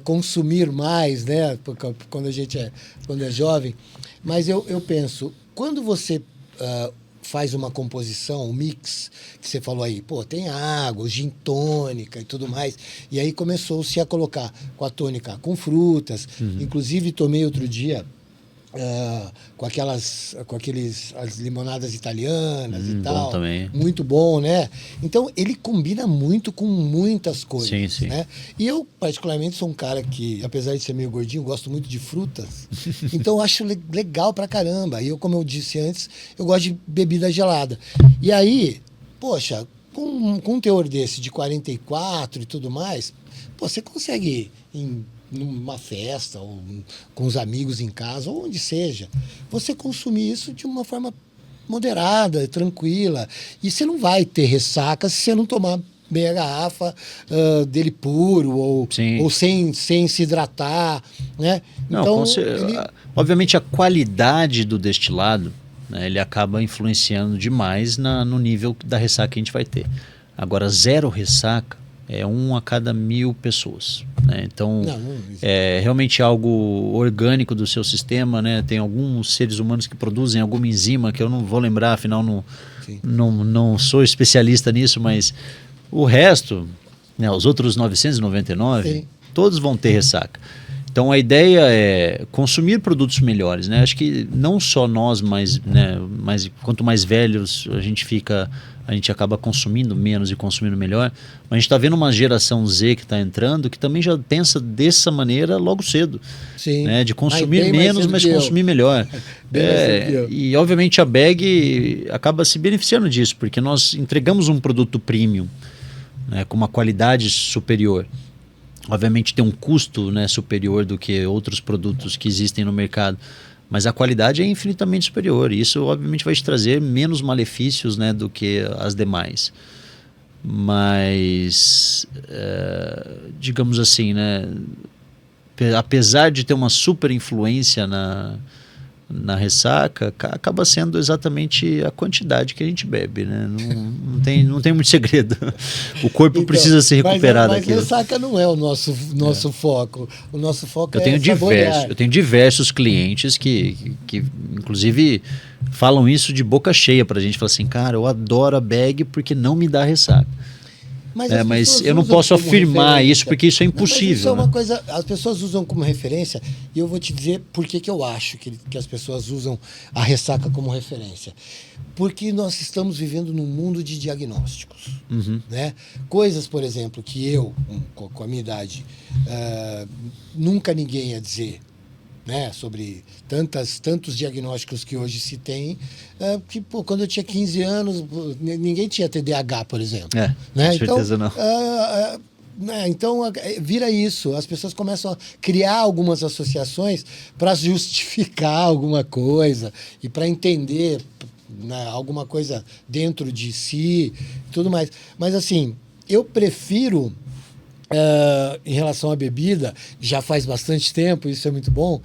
consumir mais, né? Quando é jovem. Mas eu penso, quando você... faz uma composição, um mix, que você falou aí, tem água, gin tônica e tudo mais, e aí começou-se a colocar com a tônica com frutas, inclusive tomei outro dia com as limonadas italianas e tal. Bom também. Muito bom, né? Então, ele combina muito com muitas coisas, sim, sim. né? E eu, particularmente, sou um cara que, apesar de ser meio gordinho, gosto muito de frutas. Então, eu acho legal pra caramba. E eu, como eu disse antes, eu gosto de bebida gelada. E aí, poxa, com um teor desse de 44 e tudo mais, você consegue numa festa, ou com os amigos em casa, ou onde seja, você consumir isso de uma forma moderada, tranquila. E você não vai ter ressaca se você não tomar bem a garrafa dele puro, ou sem se hidratar, né? Não, então, obviamente a qualidade do destilado, né, ele acaba influenciando demais no nível da ressaca que a gente vai ter. Agora, zero ressaca é 1 a cada 1.000 pessoas, né? Então, Não, é realmente algo orgânico do seu sistema, né? Tem alguns seres humanos que produzem alguma enzima, que eu não vou lembrar, afinal não sou especialista nisso, mas o resto, né, os outros 999, Sim. todos vão ter ressaca. Então a ideia é consumir produtos melhores, né? Acho que não só nós, mas quanto mais velhos a gente acaba consumindo menos e consumindo melhor. Mas a gente está vendo uma geração Z que está entrando que também já pensa dessa maneira logo cedo. Sim. Né? De consumir bem mais menos, cedo mas que eu. consumir melhor. Bem mais cedo que eu. E obviamente a Bag acaba se beneficiando disso, porque nós entregamos um produto premium, né, com uma qualidade superior. Obviamente tem um custo, né, superior do que outros produtos que existem no mercado, mas a qualidade é infinitamente superior. E isso obviamente vai te trazer menos malefícios, né, do que as demais. Mas, digamos assim, né, apesar de ter uma super influência na ressaca, acaba sendo exatamente a quantidade que a gente bebe, né? Não tem muito segredo. O corpo Então, precisa se recuperar daquilo. Mas ressaca não é o nosso foco. O nosso foco é saborear. Eu tenho diversos clientes que inclusive falam isso de boca cheia pra gente. Falam assim, cara, eu adoro a Bag porque não me dá ressaca. Mas eu não posso afirmar isso porque isso é impossível. Mas isso é uma coisa, as pessoas usam como referência, e eu vou te dizer por que eu acho que as pessoas usam a ressaca como referência. Porque nós estamos vivendo num mundo de diagnósticos. Né? Coisas, por exemplo, que eu, com a minha idade, nunca ninguém ia dizer. Né, sobre tantos diagnósticos que hoje se tem, que quando eu tinha 15 anos, ninguém tinha TDAH, por exemplo. Né? Com certeza não. Então, vira isso. As pessoas começam a criar algumas associações para justificar alguma coisa e para entender, né, alguma coisa dentro de si e tudo mais. Mas, assim, eu prefiro... em relação à bebida, já faz bastante tempo, isso é muito bom,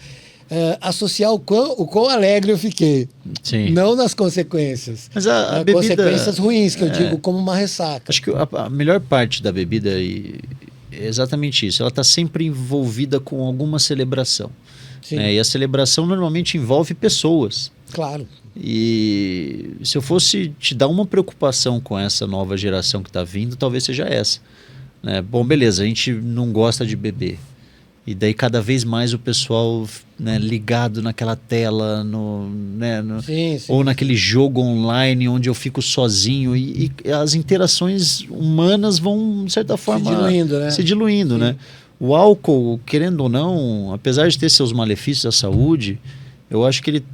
associar o quão alegre eu fiquei. Sim. Não nas consequências. Mas a bebida, consequências ruins, que eu digo como uma ressaca. Acho que a melhor parte da bebida é exatamente isso. Ela está sempre envolvida com alguma celebração. Né? E a celebração normalmente envolve pessoas. Claro. E se eu fosse te dar uma preocupação com essa nova geração que está vindo, talvez seja essa. Né? Bom, beleza, a gente não gosta de beber. E daí cada vez mais o pessoal, né, ligado naquela tela, sim. ou naquele jogo online onde eu fico sozinho. E as interações humanas vão, de certa forma, se diluindo, né? O álcool, querendo ou não, apesar de ter seus malefícios à saúde, eu acho que ele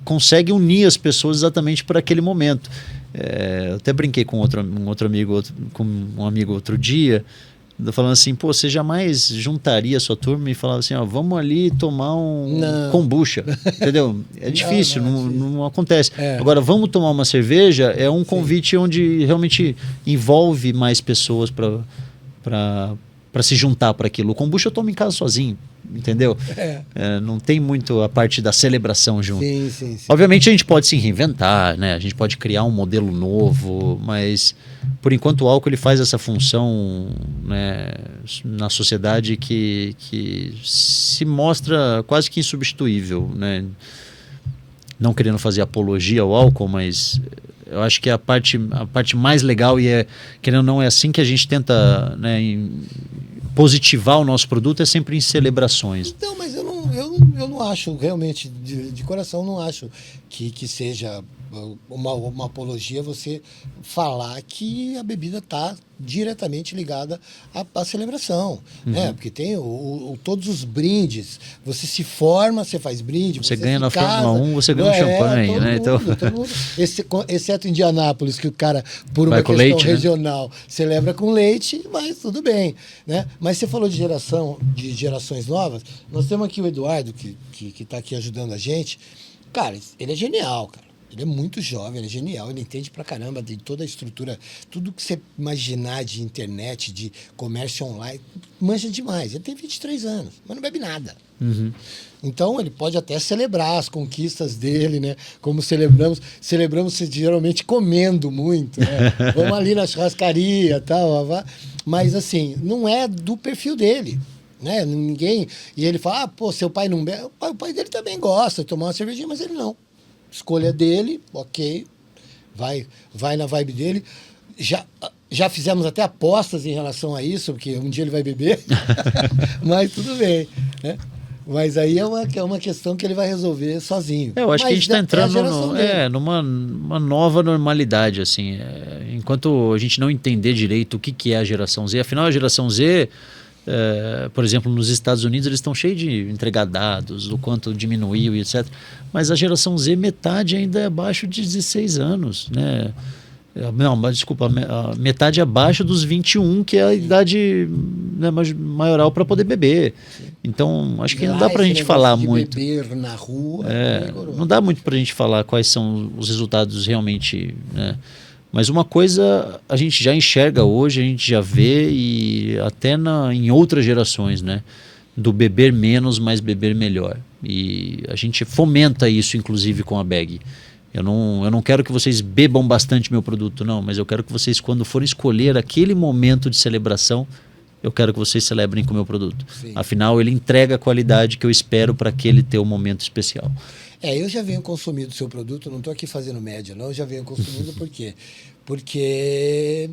consegue unir as pessoas exatamente para aquele momento. Eu até brinquei com um amigo outro dia, falando assim, pô, você jamais juntaria a sua turma e falava assim, ó, vamos ali tomar um kombucha, entendeu? É difícil, não acontece. Agora, vamos tomar uma cerveja, é um convite onde realmente envolve mais pessoas para se juntar para aquilo. O kombucha eu tomo em casa sozinho, entendeu? Não tem muito a parte da celebração junto. Sim. Obviamente a gente pode se reinventar, né? A gente pode criar um modelo novo, mas por enquanto o álcool ele faz essa função, né, na sociedade que se mostra quase que insubstituível, né? Não querendo fazer apologia ao álcool, mas eu acho que a parte mais legal, e querendo ou não, é assim que a gente tenta, né, positivar o nosso produto, é sempre em celebrações. Então, mas eu não acho, realmente, de coração, não acho que seja uma apologia você falar que a bebida está diretamente ligada à celebração. Né? Porque tem todos os brindes. Você se forma, você faz brinde. Você ganha na Fórmula 1, você ganha um champanhe. Né? Todo mundo. Exceto em Indianápolis, que o cara, por uma questão leite, regional, celebra com leite, mas tudo bem. Né? Mas você falou de gerações novas. Nós temos aqui o Eduardo, que está aqui ajudando a gente. Cara, ele é genial, cara. Ele é muito jovem, ele é genial, ele entende pra caramba de toda a estrutura, tudo que você imaginar de internet, de comércio online, manja demais. Ele tem 23 anos, mas não bebe nada. Então ele pode até celebrar as conquistas dele, né? Como celebramos geralmente comendo muito, né? Vamos ali na churrascaria, tal, mas assim, não é do perfil dele. Né? Ninguém. E ele fala, pô, seu pai não bebe. O pai dele também gosta de tomar uma cervejinha, mas ele não. Escolha dele, ok, vai na vibe dele. Já fizemos até apostas em relação a isso, porque um dia ele vai beber, mas tudo bem, né? Mas aí é uma questão que ele vai resolver sozinho. Eu acho que a gente está entrando numa nova normalidade, assim. Enquanto a gente não entender direito o que é a geração Z, afinal a geração Z... por exemplo, nos Estados Unidos eles estão cheios de entregar dados, o quanto diminuiu e etc. Mas a geração Z, metade ainda é abaixo de 16 anos, né? Não, mas desculpa, metade abaixo dos 21, que é a idade, né, maioral para poder beber. Então, acho que não dá para a gente falar muito. Beber na rua, não dá muito para a gente falar quais são os resultados realmente, né? Mas uma coisa a gente já enxerga hoje, a gente já vê, e até em outras gerações, né? Do beber menos, mas beber melhor. E a gente fomenta isso, inclusive, com a Bag. Eu não quero que vocês bebam bastante meu produto, não, mas eu quero que vocês, quando forem escolher aquele momento de celebração, eu quero que vocês celebrem com o meu produto. Sim. Afinal, ele entrega a qualidade que eu espero para aquele teu momento especial. Eu já venho consumindo o seu produto, não estou aqui fazendo média, não, eu já venho consumindo por quê? Porque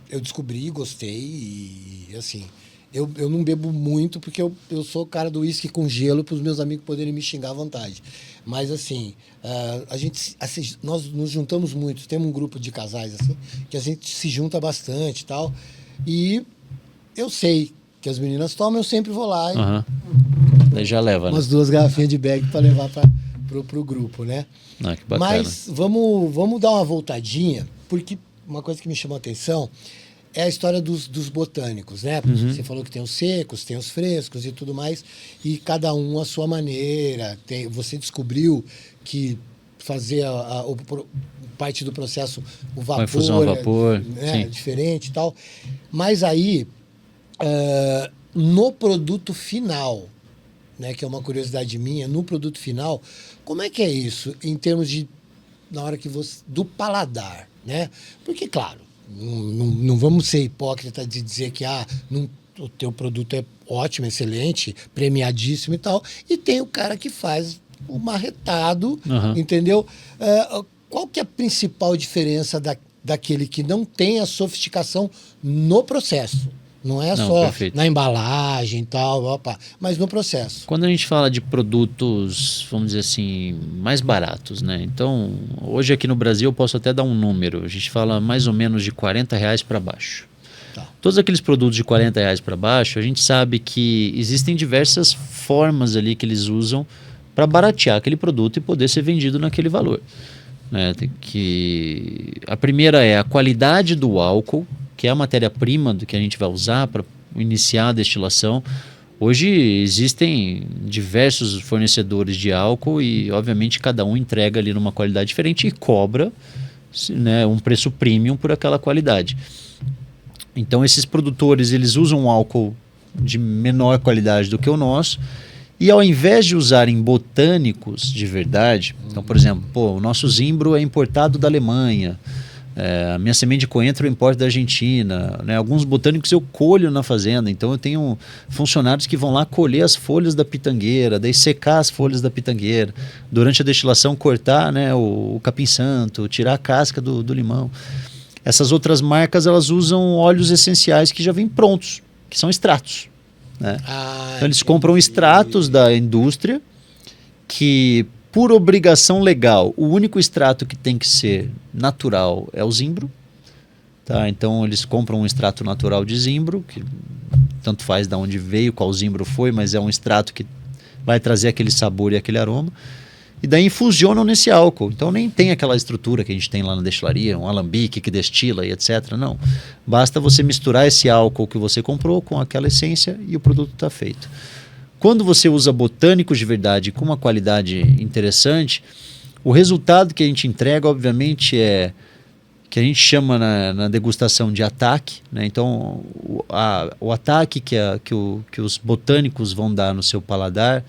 eu descobri, gostei e assim, eu não bebo muito porque eu sou o cara do uísque com gelo para os meus amigos poderem me xingar à vontade. Mas assim, nós nos juntamos muito, temos um grupo de casais assim, que a gente se junta bastante e tal, e eu sei que as meninas tomam, eu sempre vou lá e daí já leva, umas 2 garrafinhas de bag para levar pro grupo, né? Que bacana. Mas vamos dar uma voltadinha, porque uma coisa que me chamou a atenção é a história dos botânicos, né? Você falou que tem os secos, tem os frescos e tudo mais, e cada um à sua maneira. Você descobriu que parte do processo, o vapor... Uma infusão a vapor, né? Diferente e tal. Mas aí, no produto final, né, que é uma curiosidade minha, no produto final, como é que é isso em termos de, na hora que do paladar, né? Porque, claro, não vamos ser hipócritas de dizer que o teu produto é ótimo, excelente, premiadíssimo e tal, e tem o cara que faz o marretado, entendeu? Qual que é a principal diferença daquele que não tem a sofisticação no processo? Não é só perfeito. Na embalagem e tal, mas no processo. Quando a gente fala de produtos, vamos dizer assim, mais baratos, né? Então, hoje aqui no Brasil eu posso até dar um número. A gente fala mais ou menos de R$40 para baixo. Tá. Todos aqueles produtos de R$40 para baixo, a gente sabe que existem diversas formas ali que eles usam para baratear aquele produto e poder ser vendido naquele valor. Né? A primeira é a qualidade do álcool, que é a matéria-prima do que a gente vai usar para iniciar a destilação. Hoje existem diversos fornecedores de álcool e, obviamente, cada um entrega ali numa qualidade diferente e cobra, né, um preço premium por aquela qualidade. Então, esses produtores eles usam um álcool de menor qualidade do que o nosso e, ao invés de usarem botânicos de verdade, então, por exemplo, o nosso zimbro é importado da Alemanha, a minha semente de coentro eu importo da Argentina, né? Alguns botânicos eu colho na fazenda, então eu tenho funcionários que vão lá colher as folhas da pitangueira, daí secar as folhas da pitangueira, durante a destilação cortar, né, o capim-santo, tirar a casca do limão. Essas outras marcas elas usam óleos essenciais que já vêm prontos, que são extratos, né? Então eles compram extratos da indústria que, por obrigação legal, o único extrato que tem que ser natural é o zimbro. Tá? Então eles compram um extrato natural de zimbro, que tanto faz de onde veio, qual zimbro foi, mas é um extrato que vai trazer aquele sabor e aquele aroma. E daí infusionam nesse álcool. Então nem tem aquela estrutura que a gente tem lá na destilaria, um alambique que destila e etc. Não. Basta você misturar esse álcool que você comprou com aquela essência e o produto está feito. Quando você usa botânicos de verdade com uma qualidade interessante, O resultado que a gente entrega, obviamente, é que a gente chama na degustação de ataque, né? Então, o ataque que os botânicos vão dar no seu paladar,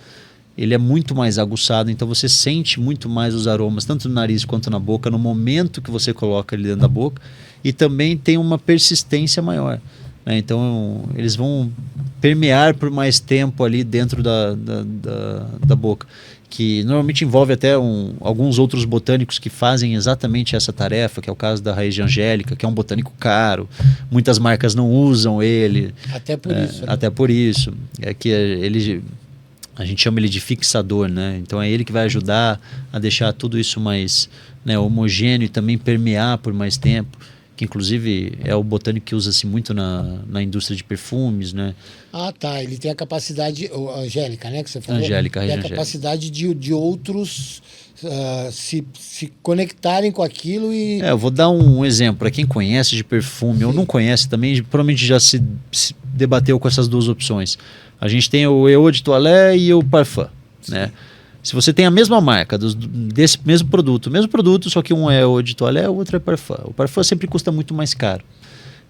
ele é muito mais aguçado, então você sente muito mais os aromas, tanto no nariz quanto na boca, no momento que você coloca ele dentro da boca, e também tem uma persistência maior, né? Então, eles vão permear por mais tempo ali dentro da boca, que normalmente envolve até alguns outros botânicos que fazem exatamente essa tarefa, que é o caso da raiz de angélica, que é um botânico caro, muitas marcas não usam ele. Até por isso. Né? Até por isso. É que a gente chama ele de fixador, né? Então é ele que vai ajudar a deixar tudo isso mais, né, homogêneo e também permear por mais tempo, que inclusive é o botânico que usa-se muito na indústria de perfumes, né? Ah, tá. Ele tem a capacidade, Angélica, né, que você falou? Angélica, tem a Angélica. capacidade de outros se conectarem com aquilo e... Eu vou dar um exemplo. Para quem conhece de perfume Sim. ou não conhece também, provavelmente já se debateu com essas duas opções. A gente tem o Eau de Toilette e o Parfum, né? Se você tem a mesma marca desse mesmo produto, só que um é Eau de Toilette, o outro é Parfum. O Parfum sempre custa muito mais caro,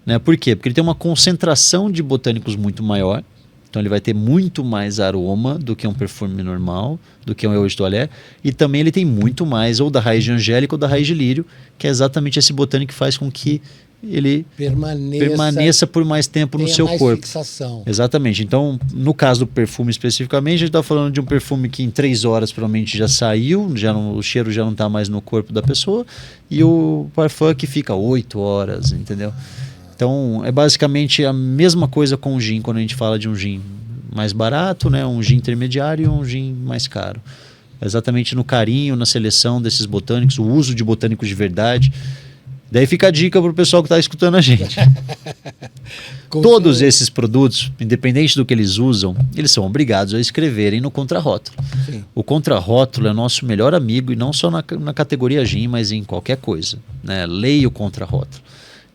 né? Por quê? Porque ele tem uma concentração de botânicos muito maior, então ele vai ter muito mais aroma do que um perfume normal, do que um Eau de Toilette, e também ele tem muito mais ou da raiz de angélica ou da raiz de lírio, que é exatamente esse botânico que faz com que ele permaneça por mais tempo no seu corpo. Fixação. Exatamente. Então, no caso do perfume especificamente, a gente está falando de um perfume que em 3 horas provavelmente já saiu, o cheiro já não está mais no corpo da pessoa, e o parfum que fica 8 horas, entendeu? Então, é basicamente a mesma coisa com o gin, quando a gente fala de um gin mais barato, né, um gin intermediário e um gin mais caro. Exatamente no carinho, na seleção desses botânicos, o uso de botânicos de verdade. Daí fica a dica para o pessoal que está escutando a gente. Todos esses produtos, independente do que eles usam, eles são obrigados a escreverem no contrarótulo. Sim. O contrarótulo é nosso melhor amigo, e não só na categoria gin, mas em qualquer coisa, né? Leia o contrarótulo.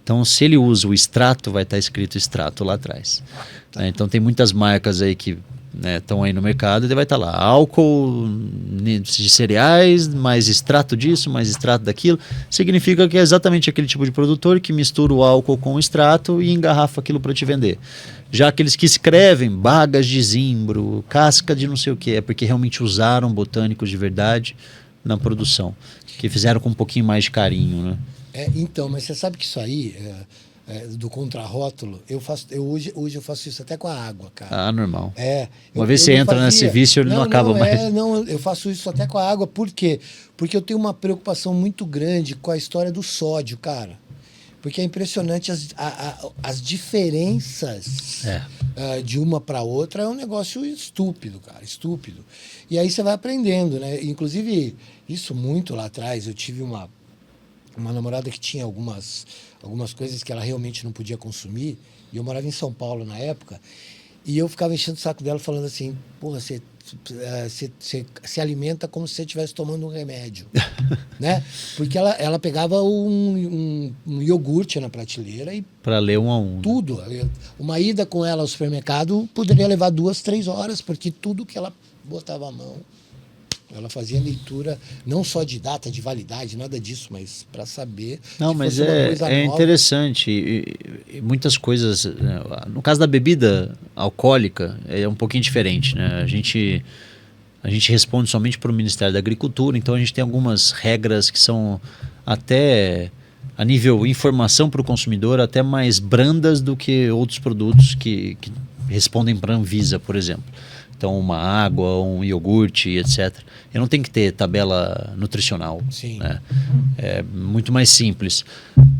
Então, se ele usa o extrato, vai estar escrito extrato lá atrás. Tá. Então, tem muitas marcas aí que estão aí no mercado, e vai estar lá álcool de cereais, mais extrato disso, mais extrato daquilo. Significa que é exatamente aquele tipo de produtor que mistura o álcool com o extrato e engarrafa aquilo para te vender. Já aqueles que escrevem bagas de zimbro, casca de não sei o que, é porque realmente usaram botânicos de verdade na produção, que fizeram com um pouquinho mais de carinho, né? Então, mas você sabe que isso aí... do contrarótulo, hoje eu faço isso até com a água, cara. Ah, normal. Uma vez você entra nesse vício, ele não acaba mais. Eu faço isso até com a água, por quê? Porque eu tenho uma preocupação muito grande com a história do sódio, cara. Porque é impressionante as diferenças de uma para outra, é um negócio estúpido, cara, estúpido. E aí você vai aprendendo, né? Inclusive, isso muito lá atrás, eu tive uma namorada que tinha algumas coisas que ela realmente não podia consumir, e eu morava em São Paulo na época, e eu ficava enchendo o saco dela falando assim, porra, você se alimenta como se você estivesse tomando um remédio, né? Porque ela pegava um iogurte na prateleira e... Para ler um a um. Tudo. Uma ida com ela ao supermercado poderia levar 2, 3 horas, porque tudo que ela botava a mão... Ela fazia leitura não só de data de validade, nada disso, mas para saber. Não, mas é interessante. E muitas coisas. No caso da bebida alcoólica, é um pouquinho diferente, né? A gente responde somente para o Ministério da Agricultura, então a gente tem algumas regras que são até a nível informação para o consumidor, até mais brandas do que outros produtos que respondem para a Anvisa, por exemplo. Então, uma água, um iogurte, etc. Eu não tenho que ter tabela nutricional. Sim. Né? É muito mais simples.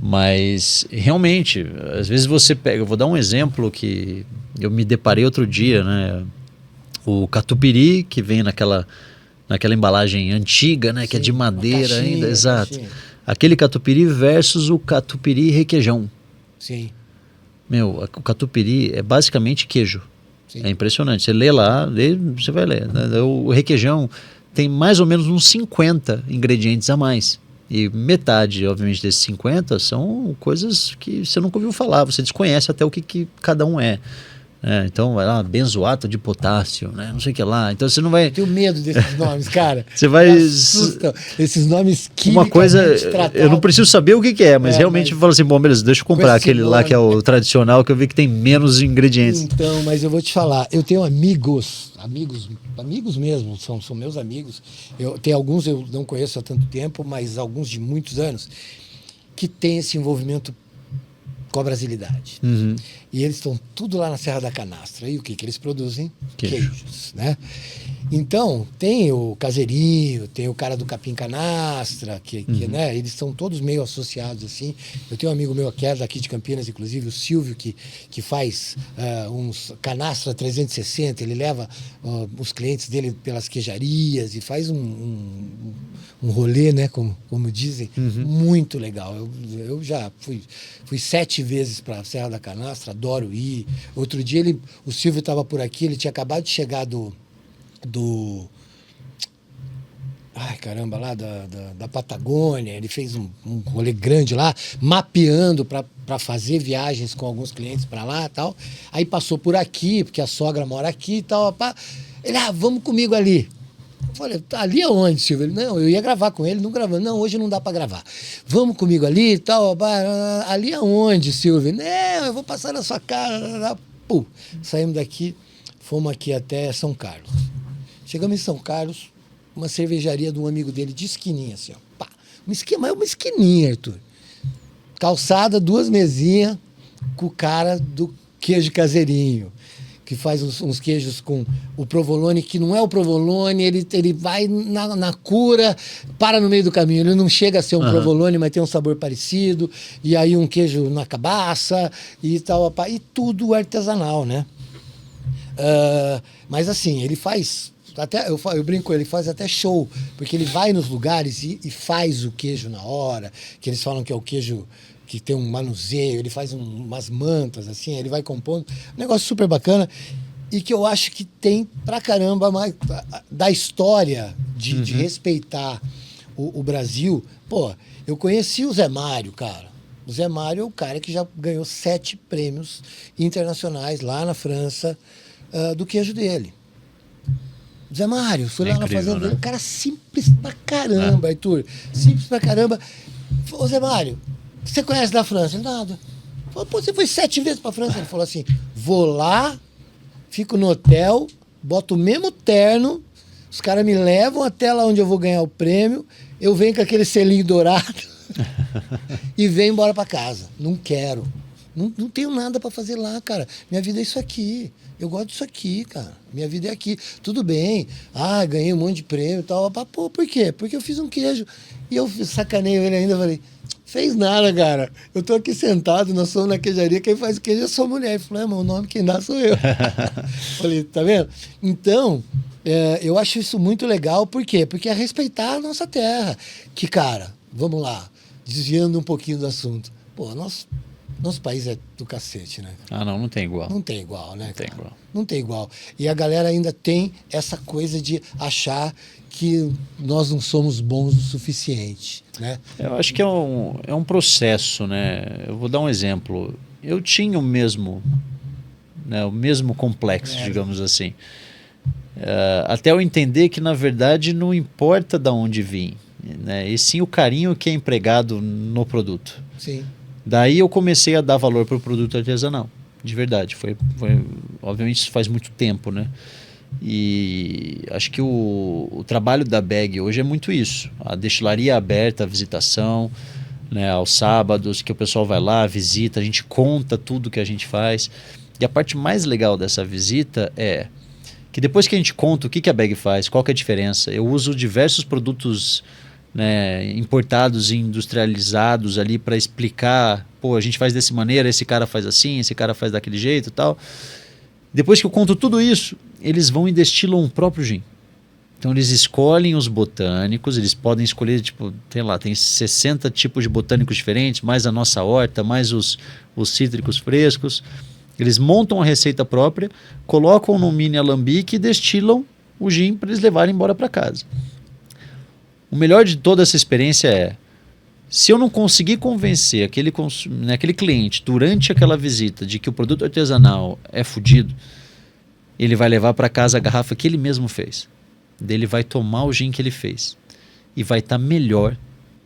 Mas, realmente, às vezes você pega... Eu vou dar um exemplo que eu me deparei outro dia, né? O catupiry, que vem naquela embalagem antiga, né? Sim, que é de madeira ainda. Exato. Caixinha. Aquele catupiry versus o catupiry requeijão. Sim. O catupiry é basicamente queijo. Sim. É impressionante. Você lê lá, você vai ler. O requeijão tem mais ou menos uns 50 ingredientes a mais. E metade, obviamente, desses 50 são coisas que você nunca ouviu falar. Você desconhece até o que cada um é. Então vai lá, benzoato de potássio, né? Não sei o que lá. Então você não vai... Eu tenho medo desses nomes, cara. Você vai... Me assustam. Esses nomes Uma coisa, tratados. eu não preciso saber o que é, mas realmente mas... eu falo assim, bom, beleza, deixa eu comprar aquele lá que é o tradicional, que eu vi que tem menos ingredientes. Então, mas eu vou te falar, eu tenho amigos mesmo, são meus amigos. Tem alguns eu não conheço há tanto tempo, mas alguns de muitos anos, que têm esse envolvimento com a brasilidade. Uhum. E eles estão tudo lá na Serra da Canastra. E o que eles produzem? Queijos, né? Então, tem o Caseirinho, tem o cara do Capim Canastra, né? Eles são todos meio associados, assim. Eu tenho um amigo meu que é daqui de Campinas, inclusive, o Silvio, que faz uns Canastra 360. Ele leva os clientes dele pelas queijarias e faz um rolê, né? Como dizem, muito legal. Eu já fui 7 vezes para a Serra da Canastra, adoro ir. Outro dia o Silvio estava por aqui, ele tinha acabado de chegar ai, caramba, lá da Patagônia. Ele fez um rolê grande lá, mapeando para fazer viagens com alguns clientes para lá e tal. Aí passou por aqui, porque a sogra mora aqui e tal. Ele, vamos comigo ali. Eu falei, ali aonde, Silvio? Ele, não, eu ia gravar com ele, não gravando. Não, hoje não dá para gravar. Vamos comigo ali e tal. Ali aonde, Silvio? Não, eu vou passar na sua casa. Pum, saímos daqui, fomos aqui até São Carlos. Chegamos em São Carlos, uma cervejaria de um amigo dele, de esquininha, assim, ó. Pá, uma esquininha, Arthur. Calçada, 2 mesinhas, com o cara do queijo Caseirinho, que faz uns queijos com o provolone, que não é o provolone, ele vai na cura, para no meio do caminho. Ele não chega a ser um provolone, mas tem um sabor parecido. E aí um queijo na cabaça e tal. E tudo artesanal, né? Mas assim, ele faz... eu brinco, ele faz até show, porque ele vai nos lugares e faz o queijo na hora, que eles falam que é o queijo que tem um manuseio, ele faz umas mantas, assim, ele vai compondo. Um negócio super bacana e que eu acho que tem pra caramba mais da história de respeitar o Brasil. Pô, eu conheci o Zé Mário, cara. O Zé Mário é o cara que já ganhou 7 prêmios internacionais lá na França do queijo dele. Zé Mário, fui lá na fazenda dele, um cara simples pra caramba, Arthur. Simples pra caramba. Ô, Zé Mário, você conhece da França? Nada. Falei, pô, você foi 7 vezes pra França? Ele falou assim, vou lá, fico no hotel, boto o mesmo terno, os caras me levam até lá onde eu vou ganhar o prêmio, eu venho com aquele selinho dourado e venho embora pra casa. Não quero. Não tenho nada pra fazer lá, cara. Minha vida é isso aqui. Eu gosto disso aqui, cara. Minha vida é aqui. Tudo bem. Ganhei um monte de prêmio e tal. Pô, por quê? Porque eu fiz um queijo. E eu sacaneio ele ainda. Falei, fez nada, cara. Eu tô aqui sentado, nós somos na queijaria. Quem faz queijo é sua mulher. Ele falou, mas o nome quem dá sou eu. Falei, tá vendo? Então, eu acho isso muito legal. Por quê? Porque é respeitar a nossa terra. Que, cara, vamos lá. Desviando um pouquinho do assunto. Pô, nosso país é do cacete, né? Não tem igual. Não tem igual, né? Não tem igual. Não tem igual. E a galera ainda tem essa coisa de achar que nós não somos bons o suficiente, né? Eu acho que é um processo, né? Eu vou dar um exemplo. Eu tinha o mesmo complexo, digamos assim. Até eu entender que, na verdade, não importa de onde vim, né? E sim o carinho que é empregado no produto. Sim. Daí eu comecei a dar valor para o produto artesanal, de verdade. Foi, obviamente isso faz muito tempo, né? E acho que o trabalho da BEG hoje é muito isso. A destilaria aberta, a visitação, né, aos sábados, que o pessoal vai lá, visita, a gente conta tudo que a gente faz. E a parte mais legal dessa visita é que depois que a gente conta o que a BEG faz, qual que é a diferença, eu uso diversos produtos, né, importados e industrializados ali para explicar, pô, a gente faz dessa maneira, esse cara faz assim, esse cara faz daquele jeito e tal. Depois que eu conto tudo isso, eles vão e destilam o próprio gin. Então eles escolhem os botânicos, eles podem escolher, tipo, tem 60 tipos de botânicos diferentes, mais a nossa horta, mais os cítricos frescos. Eles montam a receita própria, colocam no mini alambique e destilam o gin para eles levarem embora para casa. O melhor de toda essa experiência é Se eu não conseguir convencer aquele cliente durante aquela visita de que o produto artesanal é fodido, ele vai levar para casa a garrafa que ele mesmo fez. Daí ele vai tomar o gin que ele fez e vai estar melhor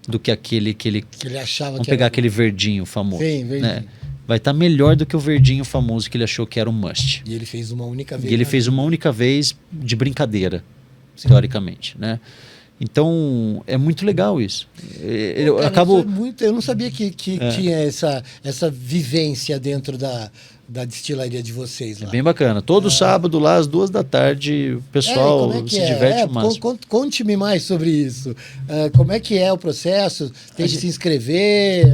do que aquele que ele achava. Vamos pegar aquele verdinho famoso. Sim, verdinho. Né? Vai estar melhor do que o verdinho famoso que ele achou que era um must. E ele fez uma única vez. E ele fez uma única vez de brincadeira, teoricamente, né? Então, é muito legal isso. Eu acabo... eu não sabia que tinha essa vivência dentro da destilaria de vocês lá. É bem bacana. Todo sábado lá, às 2 da tarde, o pessoal se diverte mais. Conte-me mais sobre isso. Como é que é o processo? Tem que se inscrever?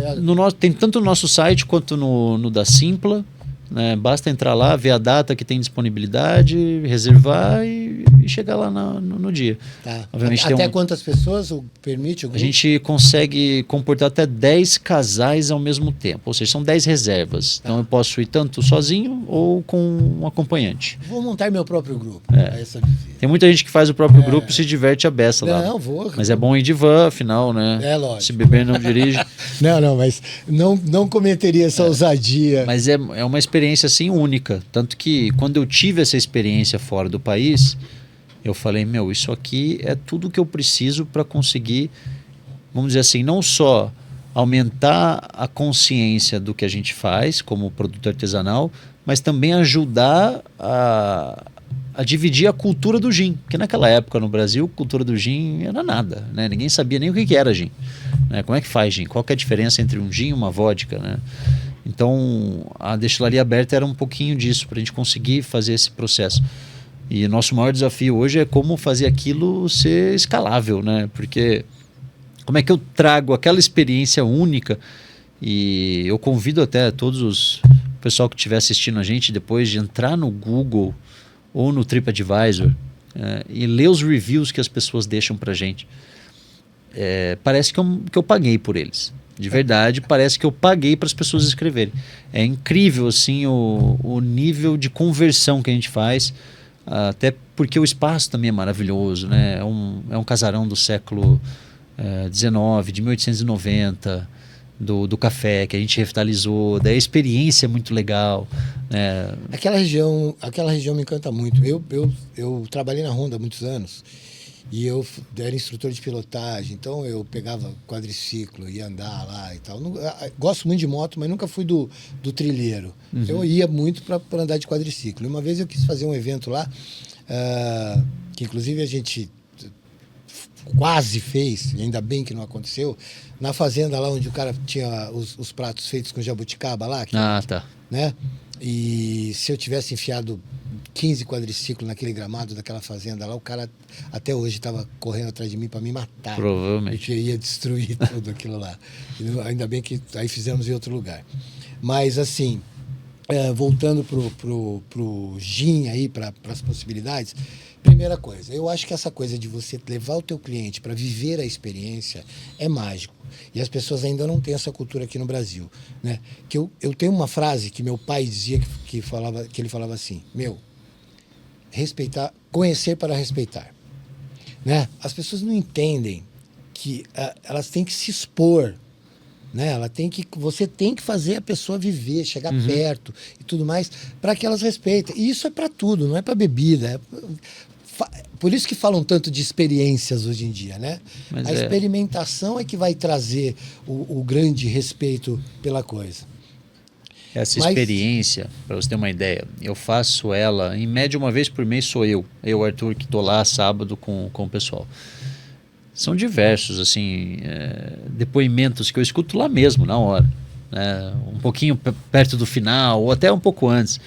Tem tanto no nosso site quanto no da Simpla. Né? Basta entrar lá, ver a data que tem disponibilidade, reservar e chegar lá no dia. Tá. Obviamente, até quantas pessoas permite o grupo? A gente consegue comportar até 10 casais ao mesmo tempo, ou seja, são 10 reservas. Então eu posso ir tanto sozinho ou com um acompanhante. Vou montar meu próprio grupo. Tem muita gente que faz o próprio grupo e se diverte a beça lá. Não, vou. Mas é bom ir de van, afinal, né? É lógico. Se beber não dirige. Mas não cometeria essa ousadia. Mas é uma experiência assim única. Tanto que quando eu tive essa experiência fora do país, eu falei, isso aqui é tudo que eu preciso para conseguir, vamos dizer assim, não só aumentar a consciência do que a gente faz como produto artesanal, mas também ajudar a dividir a cultura do gin. Porque naquela época no Brasil, a cultura do gin era nada, né? Ninguém sabia nem o que era gin. Né? Como é que faz gin? Qual que é a diferença entre um gin e uma vodka, né? Então, a destilaria aberta era um pouquinho disso, para a gente conseguir fazer esse processo. E nosso maior desafio hoje é como fazer aquilo ser escalável, né? Porque como é que eu trago aquela experiência única? E eu convido até o pessoal que estiver assistindo a gente depois de entrar no Google ou no TripAdvisor e ler os reviews que as pessoas deixam para a gente. Parece que eu paguei por eles. De verdade, parece que eu paguei para as pessoas escreverem. É incrível assim o nível de conversão que a gente faz, até porque o espaço também é maravilhoso, né? É um casarão do século XIX, de 1890, do café que a gente revitalizou, da experiência é muito legal. Né? Aquela região me encanta muito. Eu trabalhei na Honda há muitos anos. E eu era instrutor de pilotagem, então eu pegava quadriciclo, ia andar lá e tal. Gosto muito de moto, mas nunca fui do trilheiro. Uhum. Eu ia muito para andar de quadriciclo. E uma vez eu quis fazer um evento lá, que inclusive a gente quase fez, e ainda bem que não aconteceu, na fazenda lá onde o cara tinha os pratos feitos com jabuticaba lá. Tá. Né? E se eu tivesse enfiado 15 quadriciclos naquele gramado daquela fazenda lá, o cara até hoje estava correndo atrás de mim para me matar. Provavelmente. Porque ia destruir tudo aquilo lá. Ainda bem que aí fizemos em outro lugar. Mas assim, voltando pro gin aí, para as possibilidades, primeira coisa, eu acho que essa coisa de você levar o teu cliente para viver a experiência é mágico. E as pessoas ainda não têm essa cultura aqui no Brasil. Né? Que eu tenho uma frase que meu pai dizia, que ele falava assim, respeitar, conhecer para respeitar. Né? As pessoas não entendem que elas têm que se expor. Né? Você tem que fazer a pessoa viver, chegar perto e tudo mais, para que elas respeitem. E isso é para tudo, não é para bebida. Por isso que falam tanto de experiências hoje em dia, né? A experimentação é que vai trazer o grande respeito pela coisa. Essa experiência, para você ter uma ideia, eu faço ela, em média, uma vez por mês sou eu, Arthur, que estou lá sábado com o pessoal. São diversos, assim, depoimentos que eu escuto lá mesmo, na hora. Né? Um pouquinho perto do final, ou até um pouco antes.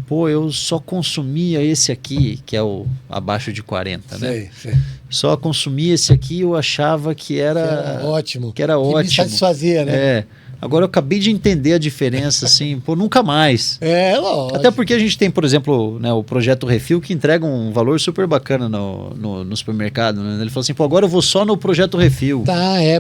Eu só consumia esse aqui, que é o abaixo de 40, né? Sei. Só consumia esse aqui, eu achava que era ótimo. Que me satisfazia, né? Agora eu acabei de entender a diferença, assim, nunca mais. Lógico. Até porque a gente tem, por exemplo, né, o Projeto Refil, que entrega um valor super bacana no supermercado. Né? Ele falou assim, agora eu vou só no Projeto Refil.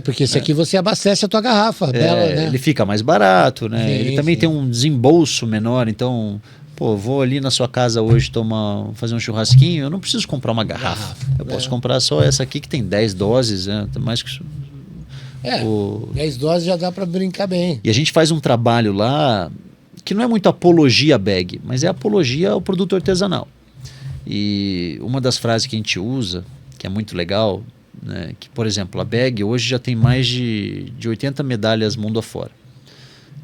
Porque esse aqui você abastece a tua garrafa. Bela, né? Ele fica mais barato, né? Sim, ele também tem um desembolso menor, então... vou ali na sua casa hoje fazer um churrasquinho, eu não preciso comprar uma garrafa. Eu posso comprar só essa aqui que tem 10 doses, né? Mais que 10 doses já dá para brincar bem. E a gente faz um trabalho lá que não é muito apologia à bag, mas é apologia ao produto artesanal. E uma das frases que a gente usa, que é muito legal, né, que, por exemplo, a bag hoje já tem mais de 80 medalhas mundo afora.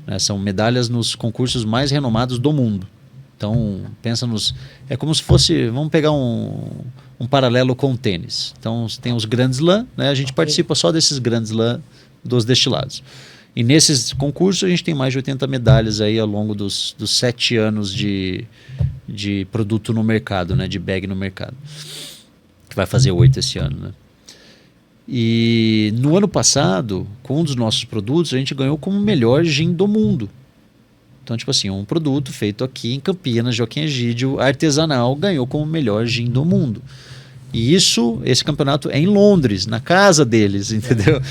Né, são medalhas nos concursos mais renomados do mundo. Então, pensa nos... É como se fosse... Vamos pegar um paralelo com o tênis. Então, tem os Grand Slam, né, a gente participa só desses Grand Slam dos destilados. E nesses concursos a gente tem mais de 80 medalhas aí ao longo dos 7 anos de produto no mercado, né, de bag no mercado. Que vai fazer 8 esse ano, né? E no ano passado, com um dos nossos produtos, a gente ganhou como o melhor gin do mundo. Então, tipo assim, um produto feito aqui em Campinas, Joaquim Egídio, artesanal, ganhou como o melhor gin do mundo. E esse campeonato é em Londres, na casa deles, entendeu?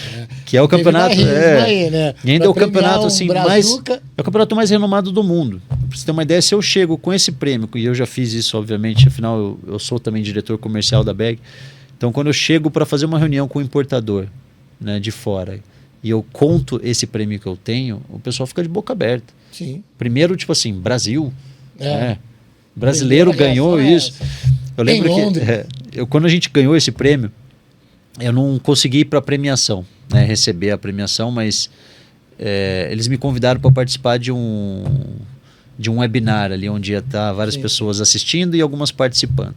Que é o campeonato... Aí, né? E ainda é o campeonato assim, Brazuca. é o campeonato mais renomado do mundo. Pra você ter uma ideia, se eu chego com esse prêmio, e eu já fiz isso, obviamente, afinal eu sou também diretor comercial da bag. Então, quando eu chego para fazer uma reunião com o importador, né, de fora, e eu conto esse prêmio que eu tenho, o pessoal fica de boca aberta. Sim. Primeiro, tipo assim, Brasil, brasileiro ganhou isso. Eu lembro que quando a gente ganhou esse prêmio, eu não consegui ir para a premiação, né, receber a premiação, mas eles me convidaram para participar de um webinar ali, onde ia estar várias pessoas assistindo e algumas participando.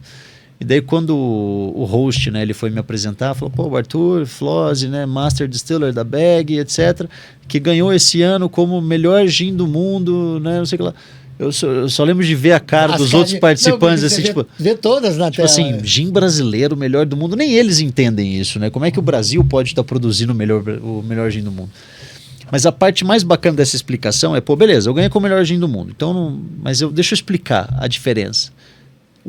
E daí quando o host, né, ele foi me apresentar, falou, pô, o Arthur Flose, né, Master Distiller da bag, etc., que ganhou esse ano como melhor gin do mundo, né, não sei o que lá. Eu só lembro de ver a cara dos outros participantes, assim, vê todas na tela. Tipo assim, gin brasileiro, melhor do mundo, nem eles entendem isso, né? Como é que o Brasil pode estar produzindo o melhor gin do mundo? Mas a parte mais bacana dessa explicação é, pô, beleza, eu ganhei com o melhor gin do mundo, então deixa eu explicar a diferença.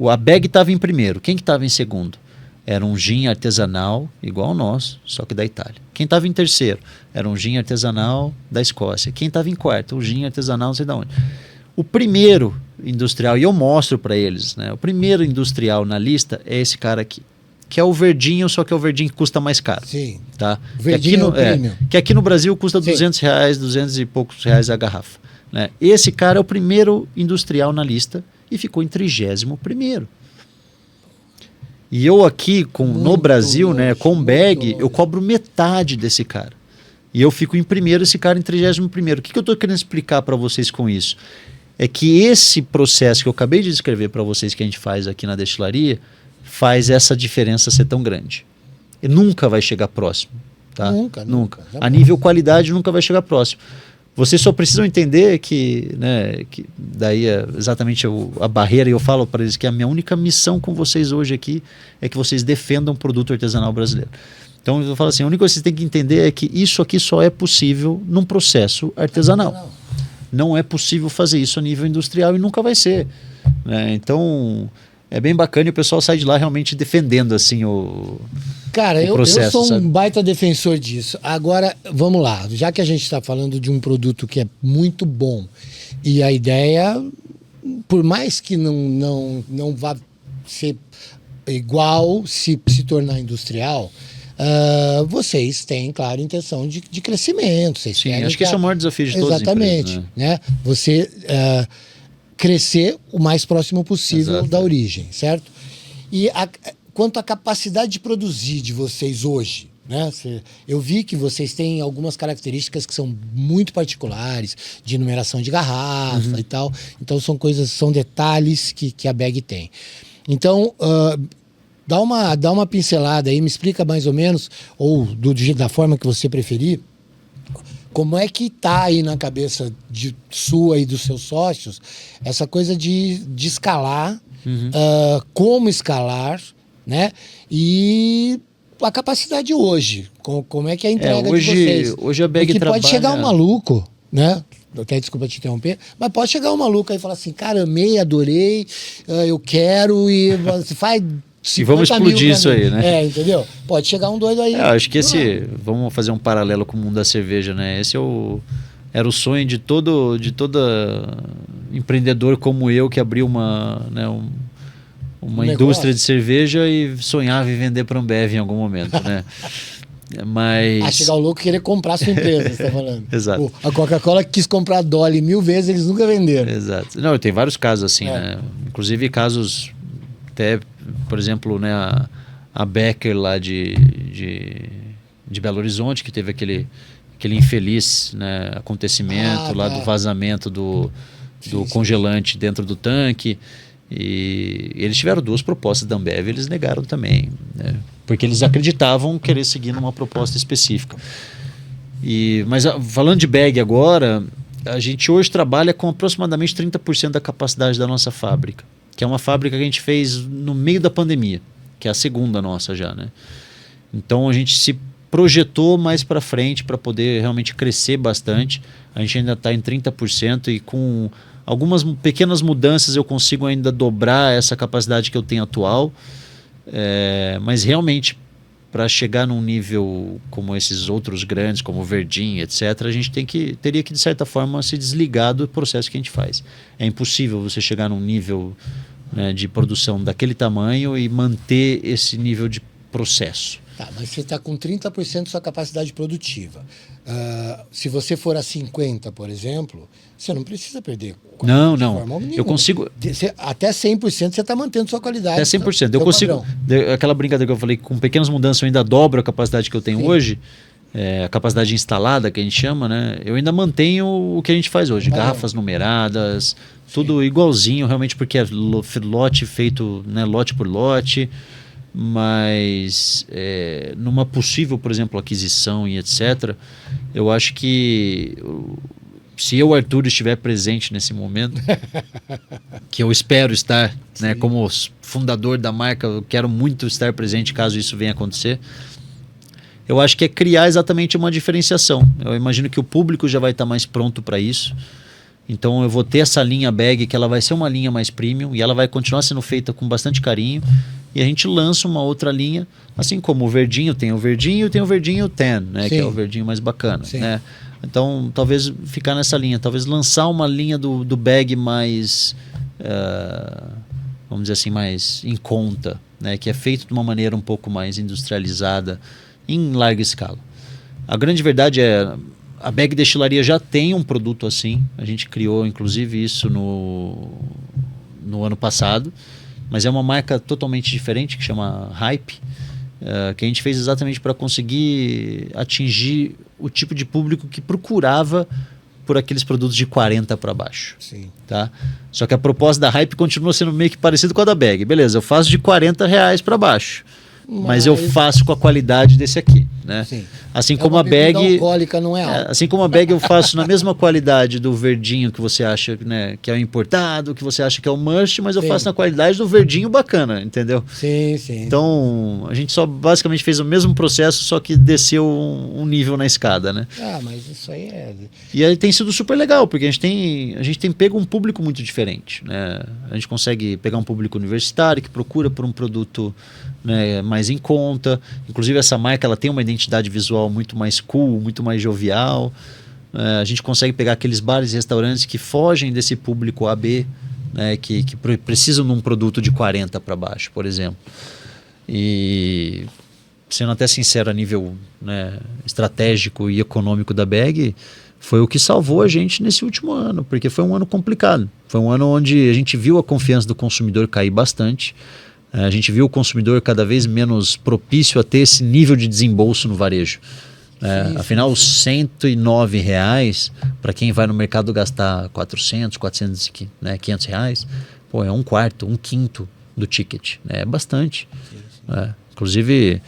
A bag estava em primeiro, quem que estava em segundo? Era um gin artesanal, igual ao nosso, só que da Itália. Quem estava em terceiro? Era um gin artesanal da Escócia. Quem estava em quarto? Um gin artesanal não sei de onde. O primeiro industrial, e eu mostro para eles, né? O primeiro industrial na lista é esse cara aqui, que é o verdinho, só que é o verdinho que custa mais caro. Sim. Tá? O verdinho que aqui no Brasil custa R$200, 200 e poucos reais a garrafa. Né? Esse cara é o primeiro industrial na lista e ficou em 31º. E eu aqui, no Brasil, né, com bag, eu cobro metade desse cara. E eu fico em primeiro, esse cara em 31º. O que eu estou querendo explicar para vocês com isso? É que esse processo que eu acabei de descrever para vocês que a gente faz aqui na destilaria faz essa diferença ser tão grande. E nunca vai chegar próximo. Tá? Nunca. A nível qualidade nunca vai chegar próximo. Vocês só precisam entender que, né, que daí é exatamente a barreira, e eu falo para eles que a minha única missão com vocês hoje aqui é que vocês defendam o produto artesanal brasileiro. Então eu falo assim, a única coisa que vocês têm que entender é que isso aqui só é possível num processo artesanal. Não é possível fazer isso a nível industrial e nunca vai ser. Né? Então é bem bacana e o pessoal sai de lá realmente defendendo assim o processo. Eu sou sabe? um baita defensor disso. Agora, vamos lá. Já que a gente está falando de um produto que é muito bom e a ideia, por mais que não vá ser igual se tornar industrial, vocês têm, claro, intenção de crescimento. Vocês Sim, acho que esse é o maior desafio de todas as empresas. Exatamente. Né? Você crescer o mais próximo possível da origem, certo? E quanto à capacidade de produzir de vocês hoje, né? Eu vi que vocês têm algumas características que são muito particulares, de numeração de garrafa e tal. Então são detalhes que a bag tem. Então, dá uma pincelada aí, me explica mais ou menos, ou da forma que você preferir, como é que está aí na cabeça sua e dos seus sócios essa coisa de escalar, como escalar, né? E a capacidade hoje, como é que é a entrega de vocês. Hoje a bag trabalha... pode chegar um maluco, né? Até desculpa te interromper, mas pode chegar um maluco aí e falar assim, cara, amei, adorei, eu quero, e você faz... E vamos explodir isso aí, né? Entendeu? Pode chegar um doido aí. Acho que vamos fazer um paralelo com o mundo da cerveja, né? Esse era o sonho de todo empreendedor como eu que abriu uma indústria de cerveja e sonhava em vender para a Ambev em algum momento, né? Mas... chegar o louco e querer comprar a sua empresa, você tá falando. Exato. A Coca-Cola quis comprar a Dolly 1000 vezes, eles nunca venderam. Exato. Não, tem vários casos assim, né? Inclusive casos até, por exemplo, né, a Becker lá de Belo Horizonte, que teve aquele infeliz, né, acontecimento lá do vazamento do congelante dentro do tanque. E eles tiveram 2 propostas da Ambev e eles negaram também, né? Porque eles acreditavam querer seguir numa proposta específica. Mas falando de bag agora, a gente hoje trabalha com aproximadamente 30% da capacidade da nossa fábrica, que é uma fábrica que a gente fez no meio da pandemia, que é a segunda nossa já, né? Então a gente se projetou mais para frente para poder realmente crescer bastante. A gente ainda está em 30% e com algumas pequenas mudanças eu consigo ainda dobrar essa capacidade que eu tenho atual. Mas realmente, para chegar num nível como esses outros grandes, como o Verdinho, etc., a gente teria que, de certa forma, se desligar do processo que a gente faz. É impossível você chegar num nível, né, de produção daquele tamanho e manter esse nível de processo. Tá, mas você está com 30% da sua capacidade produtiva. Se você for a 50%, por exemplo, você não precisa perder. Não. Eu consigo... Até 100% você está mantendo sua qualidade. Até 100%. Eu consigo... Aquela brincadeira que eu falei, com pequenas mudanças eu ainda dobro a capacidade que eu tenho hoje. A capacidade instalada, que a gente chama, né? Eu ainda mantenho o que a gente faz hoje. Garrafas numeradas, tudo igualzinho, realmente, porque é lote feito, né, lote por lote. Mas numa possível, por exemplo, aquisição e etc., eu acho que se eu, Arthur, estiver presente nesse momento, que eu espero estar, né, como fundador da marca, eu quero muito estar presente caso isso venha acontecer, eu acho que é criar exatamente uma diferenciação. Eu imagino que o público já vai estar mais pronto para isso. Então eu vou ter essa linha bag, que ela vai ser uma linha mais premium e ela vai continuar sendo feita com bastante carinho. E a gente lança uma outra linha, assim como o Verdinho tem o Verdinho e tem o Verdinho Ten, né, que é o Verdinho mais bacana, né? Então talvez ficar nessa linha, talvez lançar uma linha do bag mais, vamos dizer assim, mais em conta, né, que é feito de uma maneira um pouco mais industrializada, em larga escala. A grande verdade é... A Bag Destilaria já tem um produto assim. A gente criou, inclusive, isso no ano passado. Mas é uma marca totalmente diferente, que chama Hype, que a gente fez exatamente para conseguir atingir o tipo de público que procurava por aqueles produtos de 40 para baixo. Sim. Tá? Só que a proposta da Hype continua sendo meio que parecida com a da Bag. Beleza, eu faço de R$40 para baixo. Mas eu faço com a qualidade desse aqui, né? Sim. Assim como a bag alcoólica não é alta. Assim como a bag eu faço na mesma qualidade do Verdinho que você acha, né, que é o importado, que você acha que é o must, mas eu faço na qualidade do Verdinho bacana, entendeu? Sim. Então, a gente só basicamente fez o mesmo processo, só que desceu um nível na escada, né? Mas isso aí é... E aí tem sido super legal, porque a gente tem pego um público muito diferente, né? A gente consegue pegar um público universitário que procura por um produto, né, mais em conta. Inclusive essa marca ela tem uma identidade visual muito mais cool, muito mais jovial. A gente consegue pegar aqueles bares e restaurantes que fogem desse público AB, né, que precisam de um produto de 40 para baixo, por exemplo. E sendo até sincero a nível, né, estratégico e econômico da Bag, foi o que salvou a gente nesse último ano, porque foi um ano complicado. Foi um ano onde a gente viu a confiança do consumidor cair bastante. A gente viu o consumidor cada vez menos propício a ter esse nível de desembolso no varejo. Afinal, R$109, para quem vai no mercado gastar 400, 400, né, R$500, pô, é um quarto, um quinto do ticket. É bastante. Inclusive,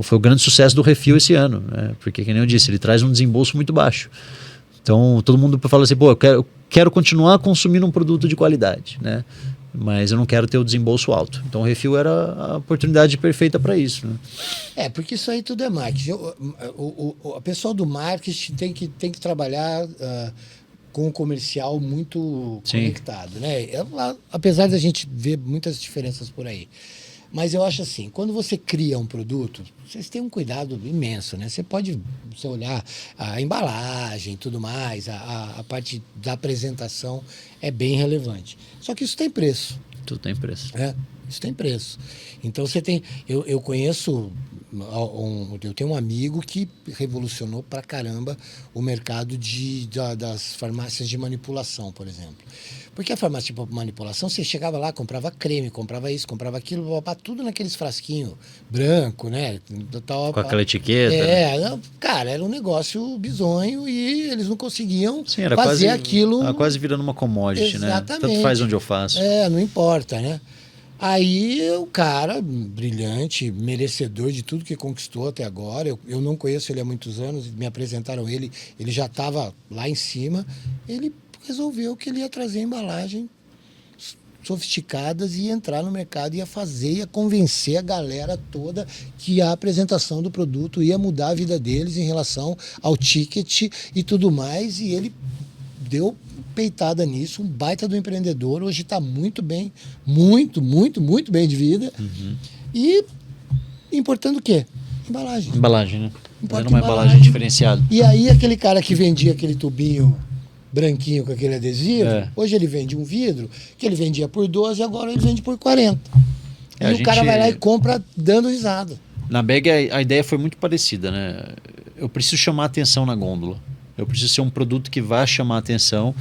foi o grande sucesso do Refil esse ano, né, porque, como eu disse, ele traz um desembolso muito baixo. Então, todo mundo fala assim, pô, eu quero continuar consumindo um produto de qualidade, né? Mas eu não quero ter o desembolso alto. Então o Refil era a oportunidade perfeita para isso, né? Porque isso aí tudo é marketing. A pessoa do marketing tem que trabalhar com o comercial muito conectado, né? Apesar da gente ver muitas diferenças por aí. Mas eu acho assim, quando você cria um produto, vocês têm um cuidado imenso, né? Você pode olhar a embalagem e tudo mais, a parte da apresentação é bem relevante. Só que isso tem preço. Tudo tem preço. Isso tem preço. Então você tem. Eu conheço. Eu tenho um amigo que revolucionou pra caramba o mercado das farmácias de manipulação, por exemplo. Porque a farmácia de manipulação, você chegava lá, comprava creme, comprava isso, comprava aquilo, tudo naqueles frasquinhos branco, né? Com aquela etiqueta. Né? Cara, era um negócio bizonho e eles não conseguiam Sim, era fazer quase, aquilo. Era quase virando uma commodity, Exatamente. né? Tanto faz onde eu faço. Não importa, né? Aí o cara, brilhante, merecedor de tudo que conquistou até agora, eu não conheço ele há muitos anos, me apresentaram ele já estava lá em cima, ele resolveu que ele ia trazer embalagens sofisticadas e ia entrar no mercado, ia fazer, ia convencer a galera toda que a apresentação do produto ia mudar a vida deles em relação ao ticket e tudo mais, e ele deu peitada nisso, um baita do empreendedor, hoje está muito bem, muito bem de vida. E importando o quê? Embalagem. Embalagem, né? Importa Fazendo uma embalagem diferenciada. E aí aquele cara que vendia aquele tubinho branquinho com aquele adesivo, hoje ele vende um vidro que ele vendia por 12 e agora ele vende por 40. E o cara vai lá e compra dando risada. Na Bag a ideia foi muito parecida, né? Eu preciso chamar atenção na gôndola. Eu preciso ser um produto que vá chamar atenção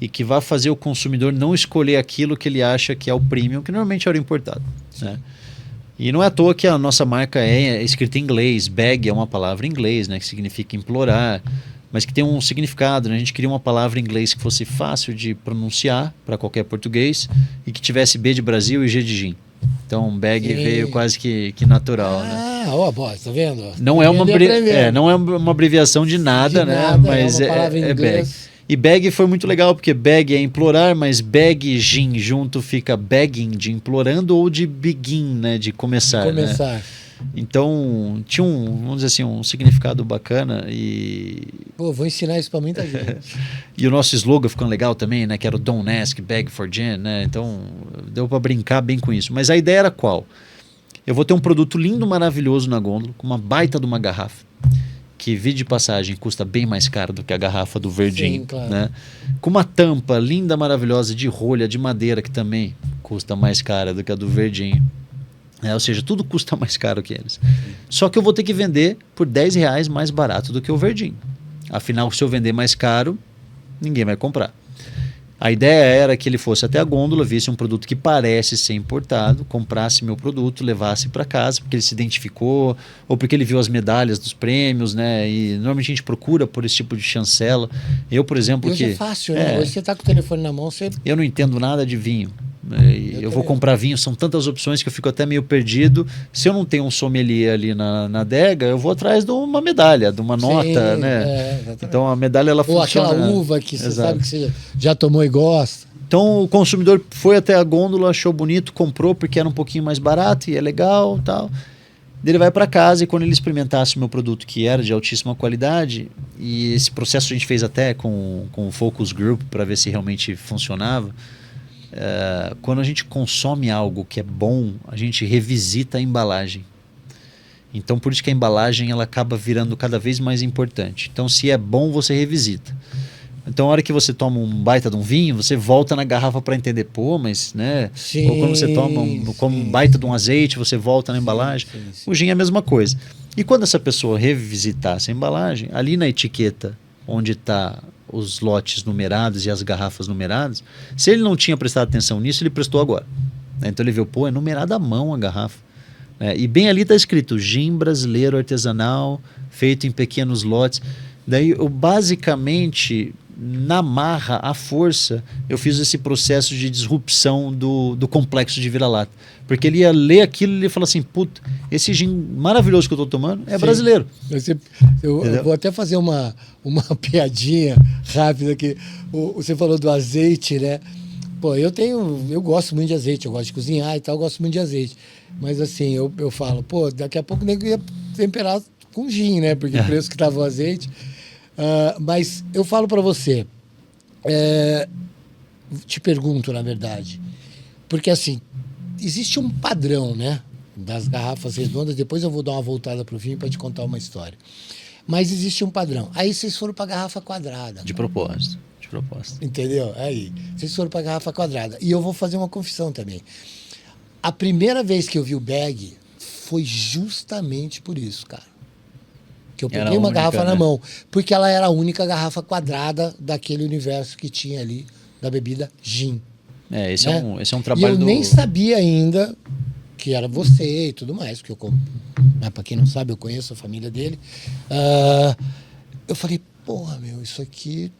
e que vá fazer o consumidor não escolher aquilo que ele acha que é o premium, que normalmente era o importado. Né? E não é à toa que a nossa marca é escrita em inglês. Bag é uma palavra em inglês, né, que significa implorar, mas que tem um significado. Né? A gente queria uma palavra em inglês que fosse fácil de pronunciar para qualquer português e que tivesse B de Brasil e G de Gin. Então, bag veio quase que natural. Tá vendo? Não é uma abreviação de nada, né? Mas é bag. E bag foi muito legal, porque bag é implorar, mas bag e gin junto fica begging, de implorando, ou de begin, né? De começar. Né? Então, tinha vamos dizer assim, um significado bacana e... Pô, vou ensinar isso para muita gente. E o nosso slogan ficou legal também, né? Que era o Don't Ask, Beg for Gin, né? Então, deu para brincar bem com isso. Mas a ideia era qual? Eu vou ter um produto lindo, maravilhoso na gôndola, com uma baita de uma garrafa, que, vide de passagem, custa bem mais caro do que a garrafa do Verdinho. Sim, claro. Né? Com uma tampa linda, maravilhosa, de rolha, de madeira, que também custa mais cara do que a do Verdinho. Ou seja, tudo custa mais caro que eles. Só que eu vou ter que vender por R$10 mais barato do que o Verdinho. Afinal, se eu vender mais caro, ninguém vai comprar. A ideia era que ele fosse até a gôndola, visse um produto que parece ser importado, comprasse meu produto, levasse para casa, porque ele se identificou, ou porque ele viu as medalhas dos prêmios, né? E normalmente a gente procura por esse tipo de chancela. Eu, por exemplo... Hoje é fácil, né? Hoje você está com o telefone na mão, você... Eu não entendo nada de vinho. Eu vou comprar vinho, são tantas opções que eu fico até meio perdido. Se eu não tenho um sommelier ali na adega, eu vou atrás de uma medalha, de uma nota, né? Então a medalha ela funciona. Ou aquela uva que você sabe que você já tomou e gosta. Então o consumidor foi até a gôndola, achou bonito, comprou porque era um pouquinho mais barato e é legal, tal. Ele vai para casa e quando ele experimentasse o meu produto, que era de altíssima qualidade, e esse processo a gente fez até com o Focus Group para ver se realmente funcionava. Quando a gente consome algo que é bom, a gente revisita a embalagem. Então por isso que a embalagem ela acaba virando cada vez mais importante. Então se é bom, você revisita. Então a hora que você toma um baita de um vinho, você volta na garrafa para entender, pô, mas né? Sim, ou quando você toma um baita de um azeite, você volta na embalagem. Sim. O gin é a mesma coisa. E quando essa pessoa revisitar essa embalagem, ali na etiqueta onde está os lotes numerados e as garrafas numeradas, se ele não tinha prestado atenção nisso, ele prestou agora. Então ele viu, pô, é numerada à mão a garrafa. E bem ali está escrito, gin brasileiro artesanal, feito em pequenos lotes. Daí eu basicamente, na marra, à força, eu fiz esse processo de disrupção do complexo de vira-lata. Porque ele ia ler aquilo e ele ia falar assim, puta, esse gin maravilhoso que eu estou tomando é brasileiro. Eu vou até fazer uma piadinha rápida aqui. Você falou do azeite, né? Pô, eu gosto muito de azeite, eu gosto de cozinhar e tal, eu gosto muito de azeite. Mas assim, eu falo, pô, daqui a pouco o nego ia temperar com gin, né? Porque o preço que estava o azeite. Mas eu falo para você, te pergunto, na verdade, porque assim, existe um padrão, né, das garrafas redondas, depois eu vou dar uma voltada pro vinho para te contar uma história. Mas existe um padrão. Aí vocês foram para garrafa quadrada. De propósito. Entendeu? Aí, vocês foram para garrafa quadrada. E eu vou fazer uma confissão também. A primeira vez que eu vi o bag foi justamente por isso, cara. Que eu peguei uma garrafa na mão, porque ela era a única garrafa quadrada daquele universo que tinha ali da bebida gin. Esse né? é um trabalho e eu nem sabia ainda que era você e tudo mais, porque para quem não sabe, eu conheço a família dele. Eu falei, porra, meu, isso aqui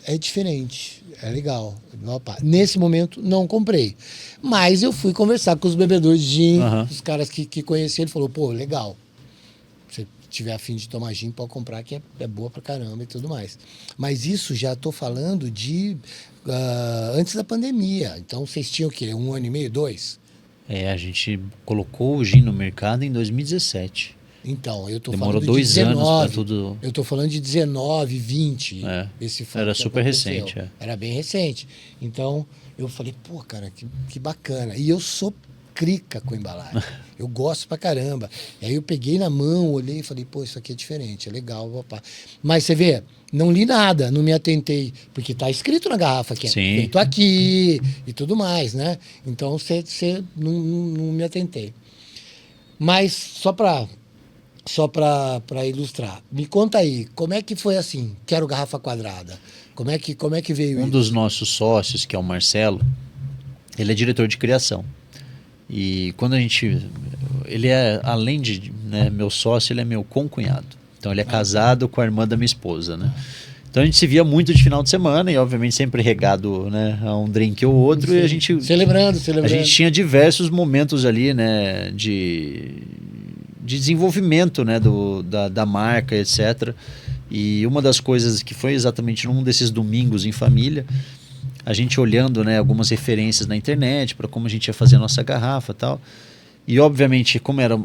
é diferente, é legal. Opa. Nesse momento, não comprei. Mas eu fui conversar com os bebedores de gin, os caras que conheciam. Ele falou, pô, legal. Se tiver afim de tomar gin, pode comprar, que é boa pra caramba e tudo mais. Mas isso já tô falando de antes da pandemia. Então, vocês tinham o quê? 1 ano e meio, 2? A gente colocou o gin no mercado em 2017. Então, eu tô Demorou falando 2 de 19. anos para tudo. Eu tô falando de 19, 20. Esse fato era super recente. Era bem recente. Então, eu falei, pô, cara, que bacana. E eu sou crica com embalagem. Eu gosto pra caramba. E aí eu peguei na mão, olhei e falei, pô, isso aqui é diferente, é legal. Opa. Mas você vê, não li nada, não me atentei, porque tá escrito na garrafa que é feito aqui e tudo mais, né? Então, você não me atentei. Mas, só para ilustrar, me conta aí, como é que foi assim? Quero garrafa quadrada. Como é que veio isso? Um dos nossos sócios, que é o Marcelo, ele é diretor de criação. E quando ele é, além de meu sócio, ele é meu concunhado. Então ele é casado com a irmã da minha esposa, né? Então a gente se via muito de final de semana e obviamente sempre regado, né, a um drink ou outro. Sim. E a gente... Celebrando. A gente tinha diversos momentos ali, né, de desenvolvimento, né, da marca, etc. E uma das coisas que foi exatamente num desses domingos em família, a gente olhando, né, algumas referências na internet para como a gente ia fazer a nossa garrafa e tal. E obviamente, como era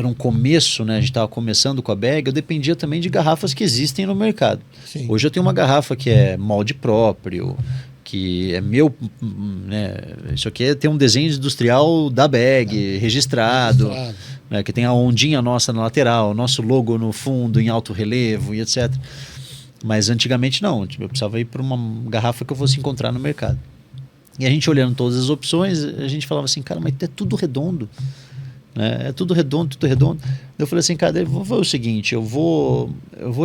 um começo, né, a gente estava começando com a bag, eu dependia também de garrafas que existem no mercado. Sim. Hoje eu tenho uma garrafa que é molde próprio, que é meu, né, isso aqui tem um desenho industrial da bag, registrado. Né, que tem a ondinha nossa na lateral, nosso logo no fundo, em alto relevo e etc. Mas antigamente não, eu precisava ir para uma garrafa que eu fosse encontrar no mercado. E a gente olhando todas as opções, a gente falava assim, cara, mas é tudo redondo. Né? É tudo redondo, tudo redondo. Eu falei assim, cara, vou fazer o seguinte, eu vou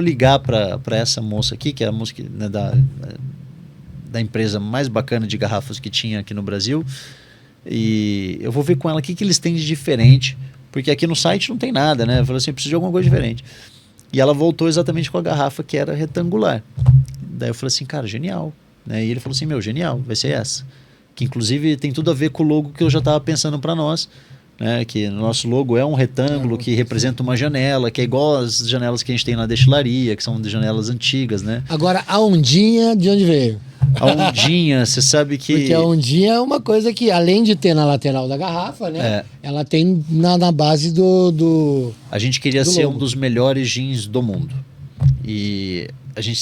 ligar para essa moça aqui, que é a moça né, da empresa mais bacana de garrafas que tinha aqui no Brasil, e eu vou ver com ela o que eles têm de diferente, porque aqui no site não tem nada, né? Eu falei assim, eu preciso de alguma coisa diferente. E ela voltou exatamente com a garrafa que era retangular. Daí eu falei assim, cara, genial. Né? E ele falou assim, meu, genial, vai ser essa. Que inclusive tem tudo a ver com o logo que eu já estava pensando para nós. Né? Que o nosso logo é um retângulo que representa uma janela, que é igual às janelas que a gente tem na destilaria, que são de janelas antigas, né? Agora, a ondinha, de onde veio? A ondinha, você sabe que... Porque a ondinha é uma coisa que, além de ter na lateral da garrafa, né? Ela tem na base do A gente queria ser um dos melhores gins do mundo. E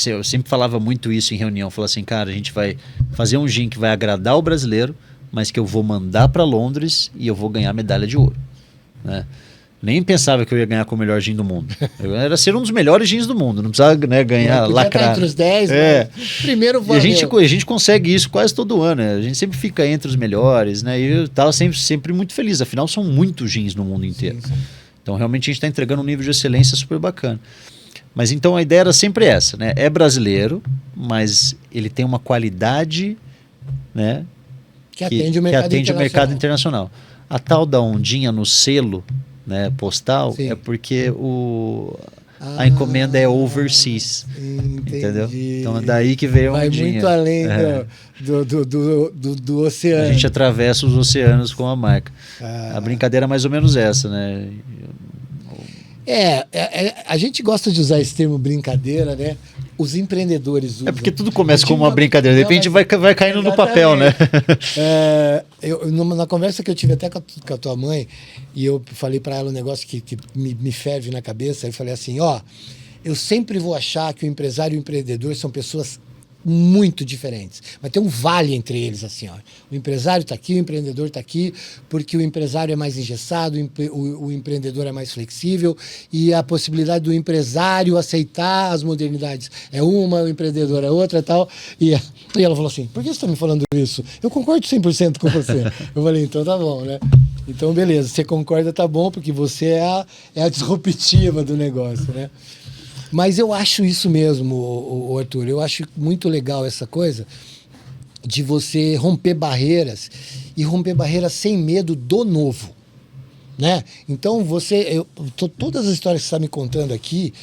eu sempre falava muito isso em reunião. Falava assim, cara, a gente vai fazer um gin que vai agradar o brasileiro, mas que eu vou mandar para Londres e eu vou ganhar medalha de ouro. Né? Nem pensava que eu ia ganhar com o melhor gin do mundo. Eu era ser um dos melhores gins do mundo. Não precisava, né, ganhar, lacrar. Entre os 10, primeiro valeu. E a gente consegue isso quase todo ano. Né? A gente sempre fica entre os melhores. Né? E eu estava sempre muito feliz. Afinal, são muitos gins no mundo inteiro. Sim. Então, realmente, a gente está entregando um nível de excelência super bacana. Mas, então, a ideia era sempre essa. Né? É brasileiro, mas ele tem uma qualidade... Né, que atende o mercado internacional. A tal da ondinha no selo, né, postal, é porque a encomenda é overseas. Entendi. Entendeu? Então é daí que veio a ondinha. Vai muito além do oceano. A gente atravessa os oceanos com a marca. A brincadeira é mais ou menos essa, né? A gente gosta de usar esse termo brincadeira, né? Os empreendedores usam. É porque tudo começa com uma brincadeira, de repente vai caindo no papel, né? Na conversa que eu tive até com a tua mãe, e eu falei para ela um negócio que me ferve na cabeça, eu falei assim, eu sempre vou achar que o empresário e o empreendedor são pessoas muito diferentes. Vai ter um vale entre eles, assim, O empresário está aqui, o empreendedor está aqui, porque o empresário é mais engessado, o empreendedor é mais flexível, e a possibilidade do empresário aceitar as modernidades é uma, o empreendedor é outra e tal. E ela falou assim, por que você está me falando isso? Eu concordo 100% com você. Eu falei, então tá bom, né? Então, beleza, você concorda, tá bom, porque você é a disruptiva do negócio, né? Mas eu acho isso mesmo, o Arthur, eu acho muito legal essa coisa de você romper barreiras e romper barreiras sem medo do novo. Né? Então, todas as histórias que você está me contando aqui,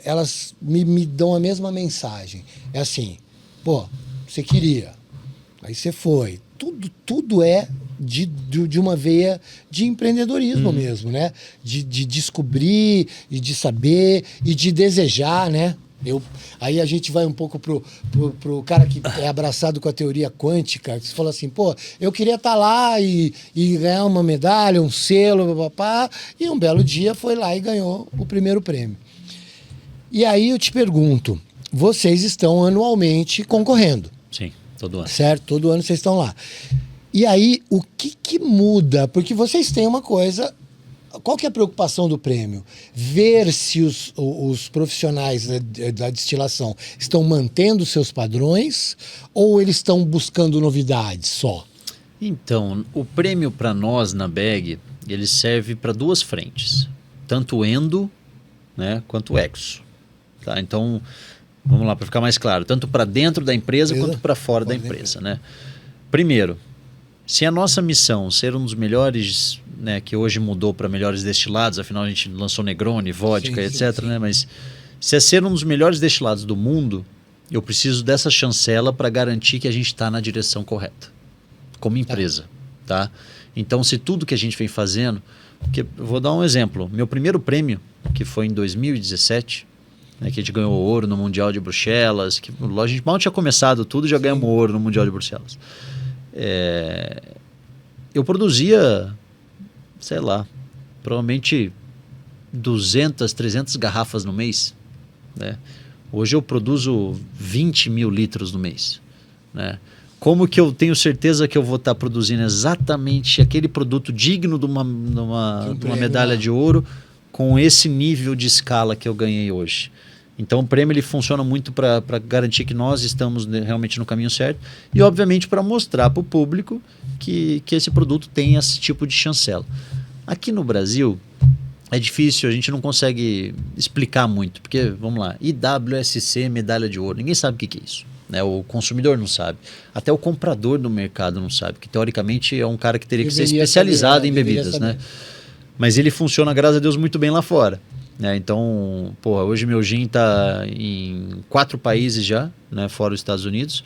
elas me dão a mesma mensagem. É assim, pô, você queria, aí você foi. Tudo é de uma veia de empreendedorismo mesmo, né? De descobrir e de saber e de desejar, né? Aí a gente vai um pouco pro cara que é abraçado com a teoria quântica, que fala assim, pô, eu queria estar lá e ganhar uma medalha, um selo, papá, e um belo dia foi lá e ganhou o primeiro prêmio. E aí eu te pergunto, vocês estão anualmente concorrendo? Sim, todo ano. Certo? Todo ano vocês estão lá. E aí, o que muda? Porque vocês têm uma coisa... Qual que é a preocupação do prêmio? Ver se os profissionais da destilação estão mantendo seus padrões ou eles estão buscando novidades só? Então, o prêmio para nós na BEG, ele serve para duas frentes. Tanto o endo, né, quanto o exo. Tá? Então, vamos lá, para ficar mais claro. Tanto para dentro da empresa quanto para fora da empresa. Né? Primeiro, se a nossa missão ser um dos melhores, né, que hoje mudou para melhores destilados, afinal a gente lançou Negroni, vodka, etc. Sim. Né? Mas se é ser um dos melhores destilados do mundo, eu preciso dessa chancela para garantir que a gente está na direção correta, como empresa. Tá? Então, se tudo que a gente vem fazendo... eu vou dar um exemplo. Meu primeiro prêmio, que foi em 2017... né, que a gente ganhou ouro no Mundial de Bruxelas, que a gente mal tinha começado tudo, já ganhamos ouro no Mundial de Bruxelas. Eu produzia, sei lá, provavelmente 200, 300 garrafas no mês. Né? Hoje eu produzo 20 mil litros no mês. Né? Como que eu tenho certeza que eu vou estar produzindo exatamente aquele produto digno de uma medalha de ouro com esse nível de escala que eu ganhei hoje? Então o prêmio ele funciona muito para garantir que nós estamos realmente no caminho certo e obviamente para mostrar para o público que esse produto tem esse tipo de chancela. Aqui no Brasil é difícil, a gente não consegue explicar muito, porque vamos lá, IWSC medalha de ouro, ninguém sabe o que é isso. Né? O consumidor não sabe, até o comprador do mercado não sabe, que teoricamente é um cara que teria que ser especializado em bebidas. Né? Mas ele funciona, graças a Deus, muito bem lá fora. Então, hoje meu gin está em 4 países já, né, fora os Estados Unidos,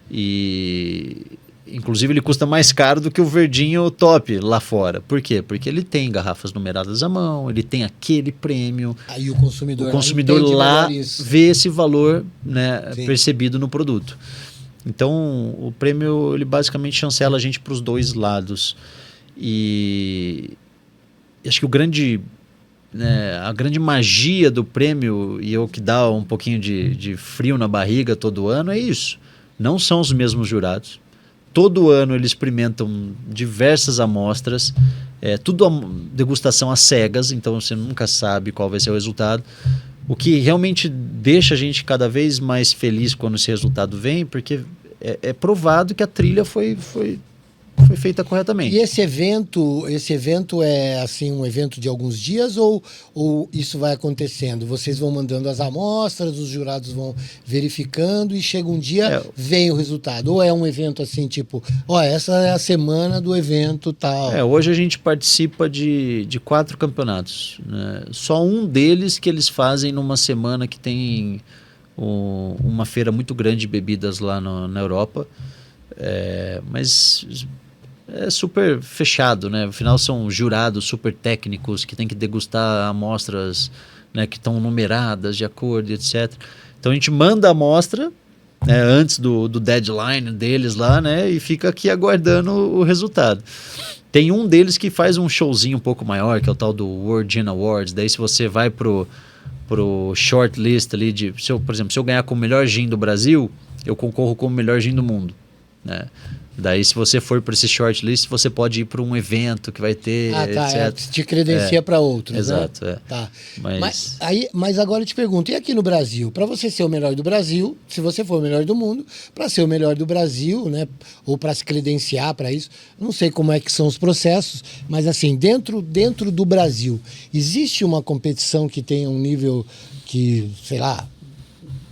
e inclusive ele custa mais caro do que o verdinho top lá fora. Por quê? Porque ele tem garrafas numeradas à mão, ele tem aquele prêmio. Aí o consumidor lá vê esse valor, né, percebido no produto. Então, o prêmio ele basicamente chancela a gente para os dois lados. E acho que a grande magia do prêmio, e o que dá um pouquinho de frio na barriga todo ano, é isso. Não são os mesmos jurados. Todo ano eles experimentam diversas amostras, tudo degustação às cegas, então você nunca sabe qual vai ser o resultado. O que realmente deixa a gente cada vez mais feliz quando esse resultado vem, porque é provado que a trilha foi feita corretamente. E esse evento é assim um evento de alguns dias ou isso vai acontecendo? Vocês vão mandando as amostras, os jurados vão verificando e chega um dia, vem o resultado? Ou é um evento assim, tipo, essa é a semana do evento tal? Hoje a gente participa de 4 campeonatos. Né? Só um deles que eles fazem numa semana que tem uma feira muito grande de bebidas lá na Europa. Mas é super fechado, né? Afinal são jurados super técnicos que tem que degustar amostras, né, que estão numeradas de acordo, etc. Então a gente manda a amostra, né, antes do deadline deles lá, né, e fica aqui aguardando o resultado. Tem um deles que faz um showzinho um pouco maior, que é o tal do World Gin Awards. Daí se você vai pro shortlist ali por exemplo, se eu ganhar como melhor gin do Brasil, eu concorro como melhor gin do mundo. né? Daí, se você for para esse shortlist, você pode ir para um evento que vai ter, etc. Te credencia para outros, exato, né? Tá. Mas... Mas agora eu te pergunto, e aqui no Brasil? Para você ser o melhor do Brasil, se você for o melhor do mundo, para ser o melhor do Brasil, né? Ou para se credenciar para isso, não sei como é que são os processos, mas assim, dentro do Brasil, existe uma competição que tenha um nível que, sei lá,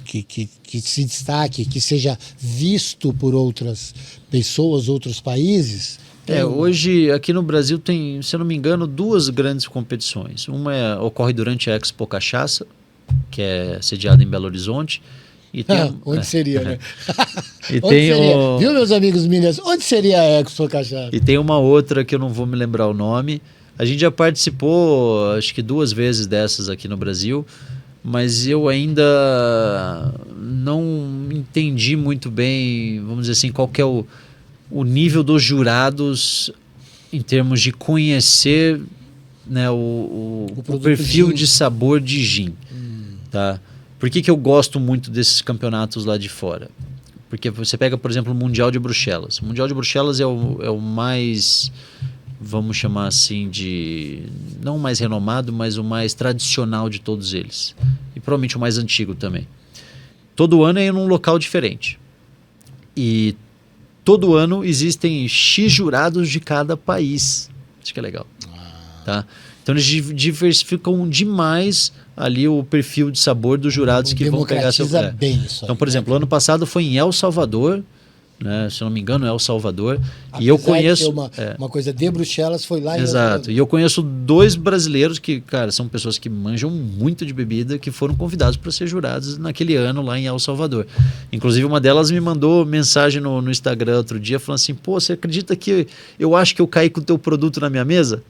que se destaque, que seja visto por outras pessoas, outros países? Hoje aqui no Brasil tem, se eu não me engano, 2 grandes competições. Uma ocorre durante a Expo Cachaça, que é sediada em Belo Horizonte. E tem onde seria, né? E onde tem seria? Viu, meus amigos mineiros? Onde seria a Expo Cachaça? E tem uma outra que eu não vou me lembrar o nome. A gente já participou, acho que 2 vezes dessas aqui no Brasil, mas eu ainda não entendi muito bem, vamos dizer assim, qual que é o nível dos jurados em termos de conhecer, né, o perfil de sabor de gin. Tá? Por que eu gosto muito desses campeonatos lá de fora? Porque você pega, por exemplo, o Mundial de Bruxelas. O Mundial de Bruxelas é o mais, vamos chamar assim, não o mais renomado, mas o mais tradicional de todos eles. E provavelmente o mais antigo também. Todo ano é em um local diferente. E todo ano existem X jurados de cada país. Acho que é legal. Tá? Então eles diversificam demais ali o perfil de sabor dos jurados que vão pegar seu... bem isso aí, então, por exemplo, ano passado foi em El Salvador, né? Se eu não me engano, El Salvador. Apesar e eu conheço de ser uma coisa de Bruxelas, foi lá em El Exato. Salvador. E eu conheço 2 brasileiros que, cara, são pessoas que manjam muito de bebida, que foram convidados para ser jurados naquele ano lá em El Salvador. Inclusive, uma delas me mandou mensagem no Instagram outro dia, falando assim: pô, você acredita que eu acho que eu caí com o teu produto na minha mesa?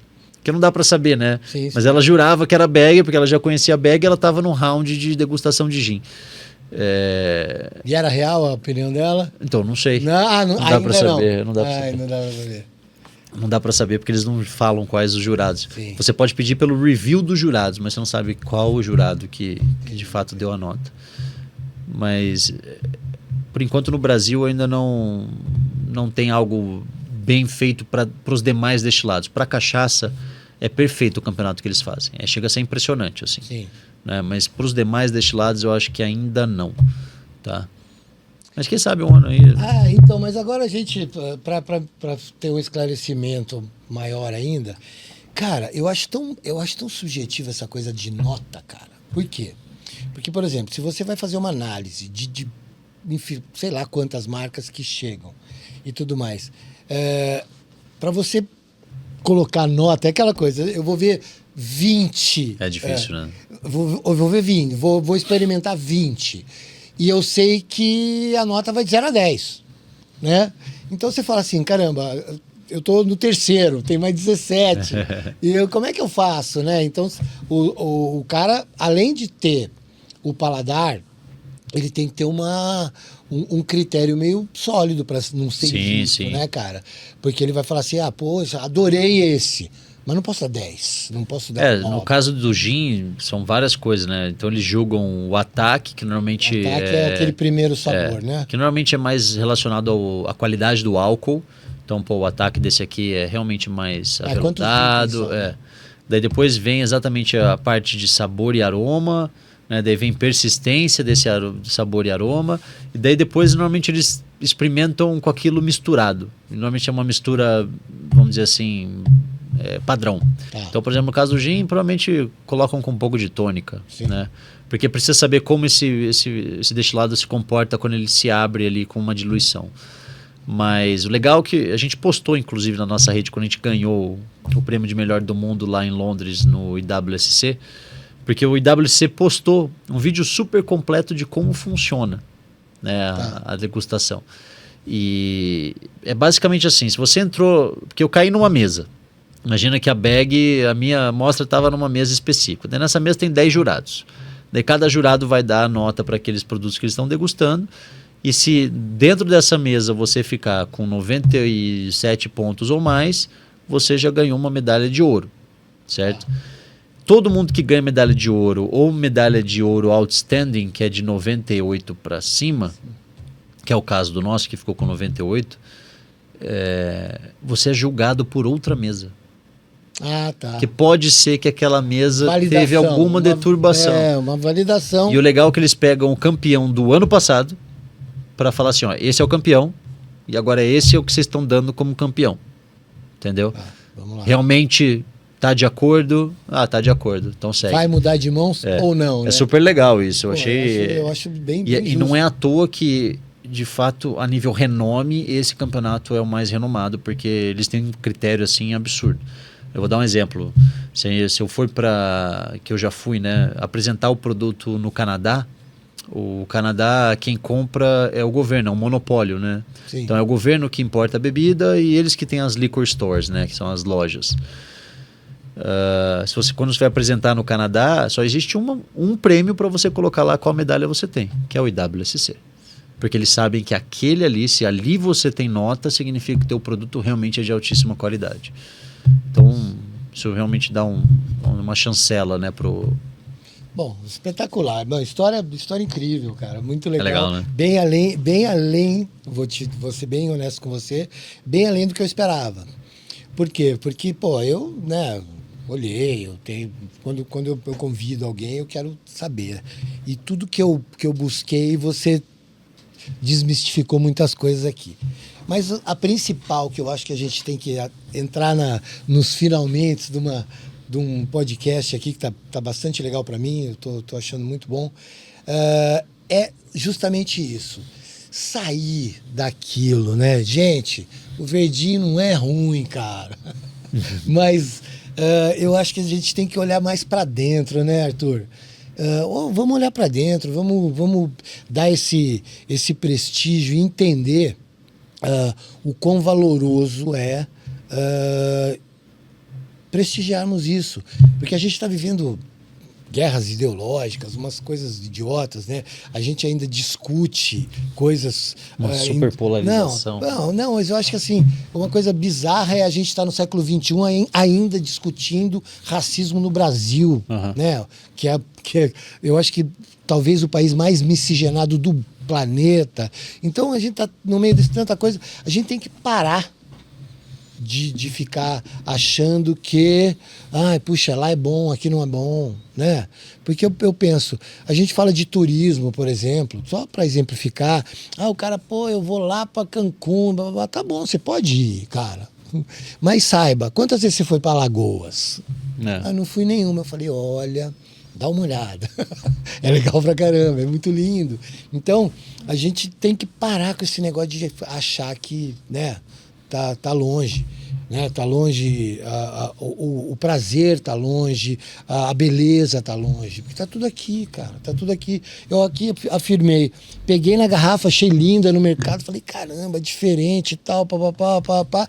Que não dá para saber, né? Sim. Mas ela jurava que era bag, porque ela já conhecia a bag, e ela estava no round de degustação de gin. E era real a opinião dela? Então, não sei. Não dá para saber. Não dá para saber. Não dá pra saber. Não dá para saber porque eles não falam quais os jurados. Sim. Você pode pedir pelo review dos jurados, mas você não sabe qual o jurado que de fato deu a nota. Mas, por enquanto, no Brasil ainda não tem algo bem feito para os demais destilados. Para cachaça, é perfeito o campeonato que eles fazem. Chega a ser impressionante, assim. Sim. Né? Mas para os demais destilados, eu acho que ainda não. Tá? Mas quem sabe um ano aí... Então, mas agora a gente, para ter um esclarecimento maior ainda, cara, eu acho tão subjetivo essa coisa de nota, cara. Por quê? Porque, por exemplo, se você vai fazer uma análise de enfim, sei lá quantas marcas que chegam e tudo mais, para você colocar nota, é aquela coisa, eu vou ver 20. É difícil, né? Vou ver 20, vou experimentar 20. E eu sei que a nota vai de 0 a 10, né? Então você fala assim, caramba, eu tô no terceiro, tem mais 17. E como é que eu faço, né? Então o cara, além de ter o paladar, ele tem que ter um critério meio sólido para não ser injusto, né, cara? Porque ele vai falar assim, poxa, adorei esse, mas não posso dar 10, não posso dar 9. No caso do gin, são várias coisas, né? Então eles julgam o ataque, que normalmente... O ataque é aquele primeiro sabor, né? Que normalmente é mais relacionado à qualidade do álcool. Então, o ataque desse aqui é realmente mais aveludado. Daí depois vem exatamente a parte de sabor e aroma, né? Daí vem persistência desse sabor e aroma. E daí depois, normalmente, eles experimentam com aquilo misturado. Normalmente é uma mistura, vamos dizer assim... padrão. Então, por exemplo, no caso do gin, provavelmente colocam com um pouco de tônica, né? Porque precisa saber como esse destilado se comporta quando ele se abre ali com uma diluição. Mas o legal é que a gente postou, inclusive, na nossa rede, quando a gente ganhou o prêmio de melhor do mundo lá em Londres, no IWSC, porque o IWSC postou um vídeo super completo de como funciona, né, a degustação. E é basicamente assim, se você entrou... Porque eu caí numa mesa. Imagina que a minha amostra estava numa mesa específica. Daí nessa mesa tem 10 jurados. Daí cada jurado vai dar a nota para aqueles produtos que eles estão degustando. E se dentro dessa mesa você ficar com 97 pontos ou mais, você já ganhou uma medalha de ouro, certo? Todo mundo que ganha medalha de ouro ou medalha de ouro outstanding, que é de 98 para cima, que é o caso do nosso, que ficou com 98, você é julgado por outra mesa. Ah, tá. Que pode ser que aquela mesa Validação, teve alguma deturbação. Uma validação. E o legal é que eles pegam o campeão do ano passado para falar assim, ó, esse é o campeão e agora esse é o que vocês estão dando como campeão. Entendeu? Vamos lá. Realmente tá de acordo? Ah, tá de acordo. Então segue. Vai mudar de mãos ou não, né? É super legal isso. Eu Pô, achei... eu acho bem E não é à toa que, de fato, a nível renome, esse campeonato é o mais renomado, porque eles têm um critério assim absurdo. Eu vou dar um exemplo. Se eu for para... que eu já fui, né? Apresentar o produto no Canadá, o Canadá, quem compra é o governo, é um monopólio, né? Sim. Então é o governo que importa a bebida e eles que têm as liquor stores, né? Que são as lojas. Quando você vai apresentar no Canadá, só existe um prêmio para você colocar lá qual medalha você tem, que é o IWSC. Porque eles sabem que aquele ali, se ali você tem nota, significa que o teu produto realmente é de altíssima qualidade. Então, isso realmente dá uma chancela, né, pro... Bom, espetacular. Bom, história incrível, cara. Muito legal. É legal, né? Bem além, vou ser bem honesto com você, bem além do que eu esperava. Por quê? Porque, pô, eu, né, olhei, quando eu convido alguém, eu quero saber. E tudo que eu busquei, você desmistificou muitas coisas aqui. Mas a principal que eu acho que a gente tem que entrar nos finalmente de um podcast aqui que tá bastante legal para mim, eu tô achando muito bom, é justamente isso. Sair daquilo, né? Gente, o verdinho não é ruim, cara. Mas eu acho que a gente tem que olhar mais para dentro, né, Arthur? Vamos olhar para dentro, vamos dar esse prestígio e entender o quão valoroso é prestigiarmos isso. Porque a gente está vivendo guerras ideológicas, umas coisas idiotas, né? A gente ainda discute coisas... Uma super polarização. Não, mas eu acho que assim, uma coisa bizarra é a gente estar no século XXI ainda discutindo racismo no Brasil, né? Que eu acho que talvez o país mais miscigenado do planeta. Então a gente está no meio de tanta coisa, a gente tem que parar de ficar achando que, puxa, lá é bom, aqui não é bom, né? Porque eu penso, a gente fala de turismo, por exemplo, só para exemplificar, o cara, pô, eu vou lá para Cancún, blá, blá, blá. Tá bom, você pode ir, cara, mas saiba, quantas vezes você foi para Alagoas? Não fui nenhuma. Eu falei, olha, dá uma olhada, é legal pra caramba, é muito lindo. Então, a gente tem que parar com esse negócio de achar que, né, tá longe, né? Tá longe, o prazer tá longe, a beleza tá longe, porque tá tudo aqui, cara, tá tudo aqui. Eu aqui afirmei, peguei na garrafa, achei linda no mercado, falei, caramba, diferente e tal, pá.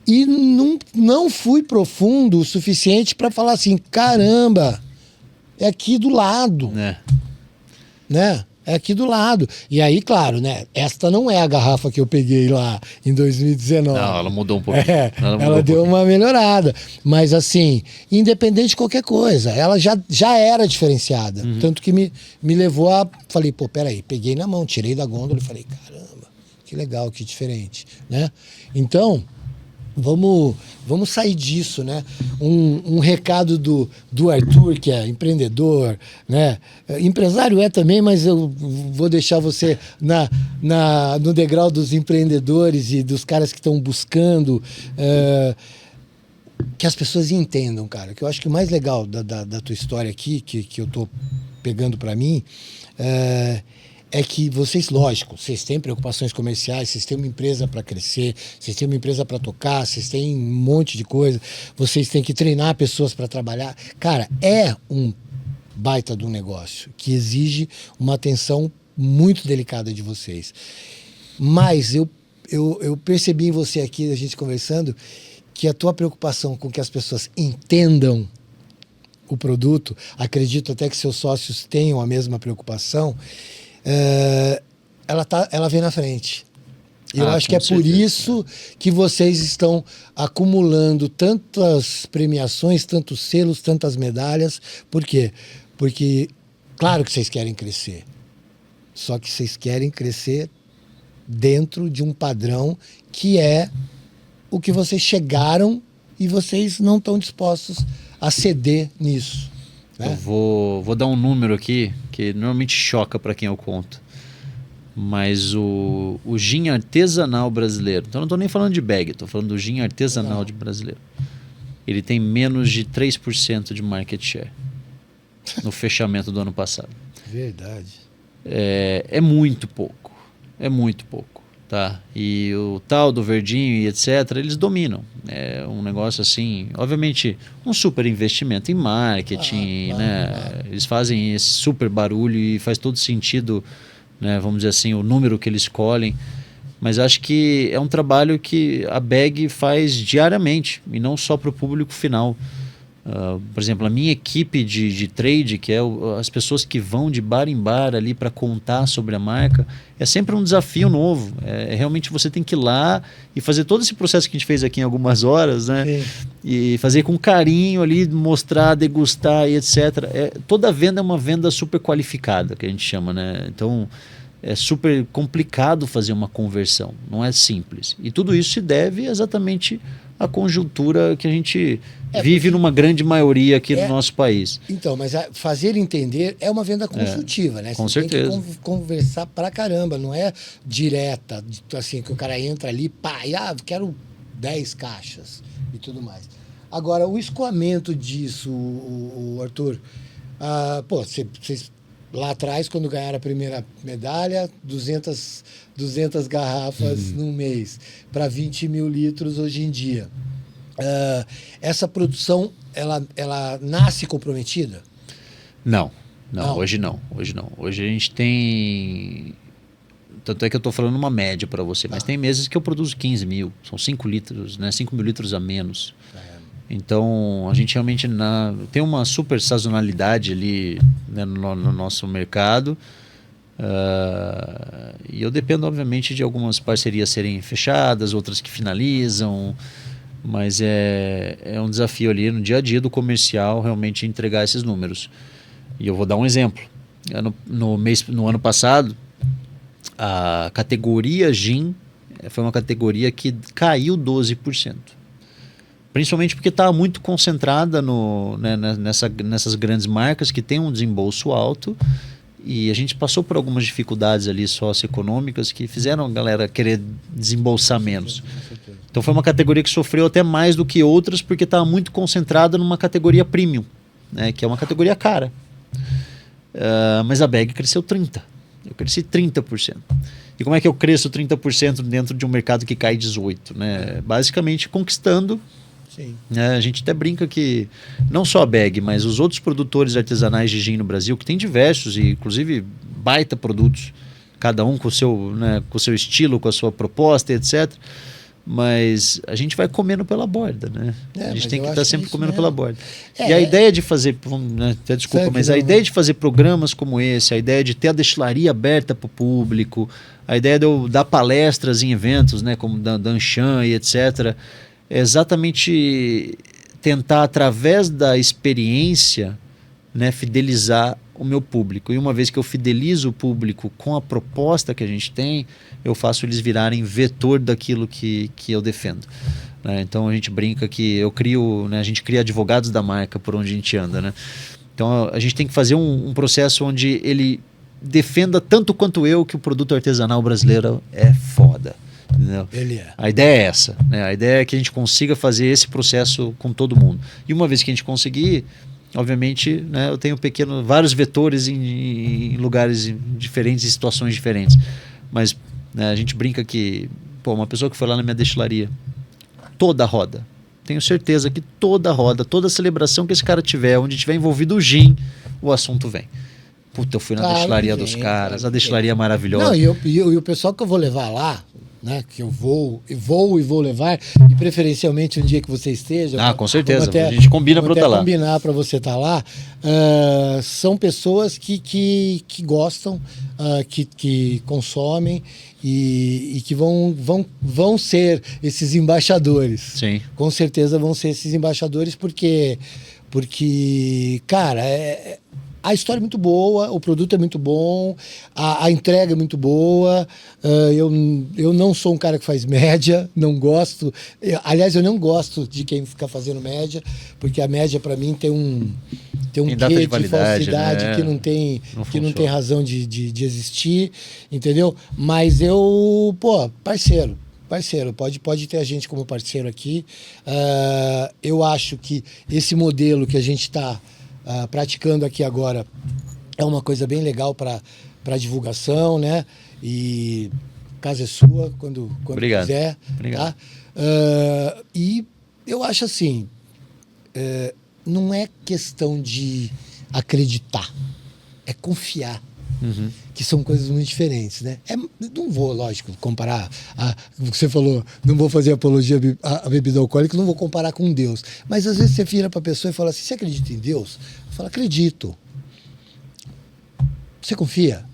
E não fui profundo o suficiente para falar assim, caramba, é aqui do lado, né? É aqui do lado. E aí, claro, né? Esta não é a garrafa que eu peguei lá em 2019. Não, ela mudou um pouquinho. Ela deu uma melhorada. Mas assim, independente de qualquer coisa, ela já era diferenciada. Tanto que me levou a... Falei, pô, peraí, peguei na mão, tirei da gôndola e falei, caramba, que legal, que diferente, né? Então... Vamos sair disso, né? Um recado do Arthur, que é empreendedor, né? Empresário também, mas eu vou deixar você no degrau dos empreendedores e dos caras que estão buscando que as pessoas entendam, cara. Que eu acho que o mais legal da tua história aqui, que eu tô pegando para mim, é que vocês, lógico, vocês têm preocupações comerciais, vocês têm uma empresa para crescer, vocês têm uma empresa para tocar, vocês têm um monte de coisa, vocês têm que treinar pessoas para trabalhar. Cara, é um baita de um negócio que exige uma atenção muito delicada de vocês. Mas eu percebi em você aqui, a gente conversando, que a tua preocupação com que as pessoas entendam o produto, acredito até que seus sócios tenham a mesma preocupação, ela vem na frente. E eu acho que é por isso que vocês estão acumulando tantas premiações, tantos selos, tantas medalhas. Por quê? Porque, claro que vocês querem crescer. Só que vocês querem crescer dentro de um padrão que é o que vocês chegaram e vocês não estão dispostos a ceder nisso. Né? Eu vou dar um número aqui que normalmente choca para quem eu conto. Mas o gin artesanal brasileiro, então não estou nem falando de bag, estou falando do gin artesanal brasileiro. Ele tem menos de 3% de market share no fechamento do ano passado. Verdade. É muito pouco. É muito pouco. Tá? E o tal do verdinho e etc., eles dominam. É um negócio assim, obviamente, um super investimento em marketing, né? Eles fazem esse super barulho e faz todo sentido, né? Vamos dizer assim, o número que eles escolhem. Mas acho que é um trabalho que a Bag faz diariamente e não só para o público final. Por exemplo, a minha equipe de trade, que é as pessoas que vão de bar em bar ali para contar sobre a marca, é sempre um desafio novo. Realmente você tem que ir lá e fazer todo esse processo que a gente fez aqui em algumas horas, né? Sim. E fazer com carinho ali, mostrar, degustar e etc. Toda venda é uma venda super qualificada, que a gente chama, né? Então é super complicado fazer uma conversão, não é simples. E tudo isso se deve exatamente à conjuntura que a gente vive numa grande maioria aqui no nosso país. Então, mas fazer entender é uma venda consultiva, né? Com você certeza. tem que conversar pra caramba, não é direta, assim, que o cara entra ali, pá, e quero 10 caixas e tudo mais. Agora, o escoamento disso, o Arthur, vocês lá atrás, quando ganharam a primeira medalha, 200 garrafas num mês, para 20 mil litros hoje em dia. Essa produção, ela nasce comprometida? Não, hoje não. Hoje a gente tem... Tanto é que eu estou falando uma média para você, mas tem meses que eu produzo 15 mil, são 5 litros, né? 5 mil litros a menos. Então, a gente realmente tem uma super sazonalidade ali, né, no nosso mercado. E eu dependo, obviamente, de algumas parcerias serem fechadas, outras que finalizam. Mas é um desafio ali no dia a dia do comercial realmente entregar esses números. E eu vou dar um exemplo. No ano passado, a categoria gin foi uma categoria que caiu 12%. Principalmente porque estava muito concentrada nessas grandes marcas que têm um desembolso alto, e a gente passou por algumas dificuldades ali socioeconômicas que fizeram a galera querer desembolsar menos. Então foi uma categoria que sofreu até mais do que outras porque estava muito concentrada numa categoria premium, né, que é uma categoria cara. Mas a Bag cresceu 30%. Eu cresci 30%. E como é que eu cresço 30% dentro de um mercado que cai 18%? Né? Basicamente conquistando. Sim. A gente até brinca que não só a Bag, mas os outros produtores artesanais de gin no Brasil, que tem diversos e inclusive baita produtos, cada um com o seu estilo, com a sua proposta, etc. Mas a gente vai comendo pela borda, né? A gente tem que estar sempre comendo pela borda. E a ideia de fazer, até desculpa, mas a ideia de fazer programas como esse, a ideia de ter a destilaria aberta para o público, a ideia de eu dar palestras em eventos, né, como da Anshan e etc., é exatamente tentar, através da experiência, né, fidelizar o meu público. E uma vez que eu fidelizo o público com a proposta que a gente tem, eu faço eles virarem vetor daquilo que eu defendo. Né? Então a gente brinca que a gente cria advogados da marca por onde a gente anda. Né? Então a gente tem que fazer um processo onde ele defenda tanto quanto eu que o produto artesanal brasileiro é foda. Entendeu? Ele é. A ideia é essa, né? A ideia é que a gente consiga fazer esse processo com todo mundo. E uma vez que a gente conseguir, obviamente, né, eu tenho vários vetores em lugares diferentes, em situações diferentes. Mas, né, a gente brinca que uma pessoa que foi lá na minha destilaria, toda roda, tenho certeza que toda roda, toda celebração que esse cara tiver, onde tiver envolvido o gin, o assunto vem. Puta, eu fui na destilaria dos caras, a destilaria é maravilhosa. Não, e o pessoal que eu vou levar lá, né, que eu vou levar, e preferencialmente um dia que você esteja. Com certeza, a gente combina para estar lá. Combinar para você estar lá. São pessoas que gostam, que consomem e que vão ser esses embaixadores. Sim. Com certeza vão ser esses embaixadores porque cara, A história é muito boa, o produto é muito bom, a entrega é muito boa. Eu não sou um cara que faz média, não gosto. Aliás, eu não gosto de quem fica fazendo média, porque a média, para mim, tem um Tem data quê de validade, falsidade, né? que não tem funciona. razão de existir, entendeu? Mas eu, parceiro, pode ter a gente como parceiro aqui. Eu acho que esse modelo que a gente está praticando aqui agora é uma coisa bem legal para divulgação, né? E casa é sua, quando Obrigado. quiser. Obrigado. Tá? E eu acho assim, não é questão de acreditar, é confiar. Uhum. Que são coisas muito diferentes, né? Não vou, lógico, comparar. Você falou, não vou fazer apologia à bebida alcoólica, não vou comparar com Deus. Mas às vezes você vira para a pessoa e fala assim: você acredita em Deus? Fala, acredito. Você confia?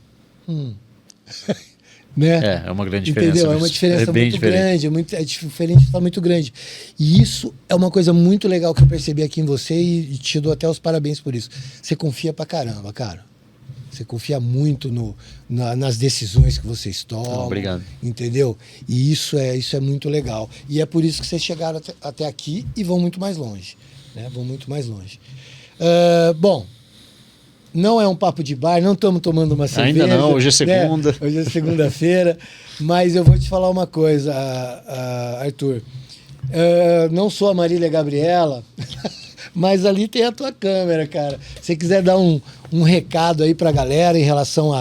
Né? É uma grande diferença. Entendeu? É uma diferença bem muito diferente. grande, é diferente, está muito grande. E isso é uma coisa muito legal que eu percebi aqui em você e te dou até os parabéns por isso. Você confia pra caramba, cara. Você confia muito nas decisões que vocês tomam. Obrigado. Entendeu? E isso é muito legal. E é por isso que vocês chegaram até aqui e vão muito mais longe. Né? Vão muito mais longe. Bom, não é um papo de bar, não estamos tomando uma cerveja. Ainda não, hoje é segunda. Né? Hoje é segunda-feira. Mas eu vou te falar uma coisa, Arthur. Não sou a Marília Gabriela, mas ali tem a tua câmera, cara. Se você quiser dar um recado aí pra galera em relação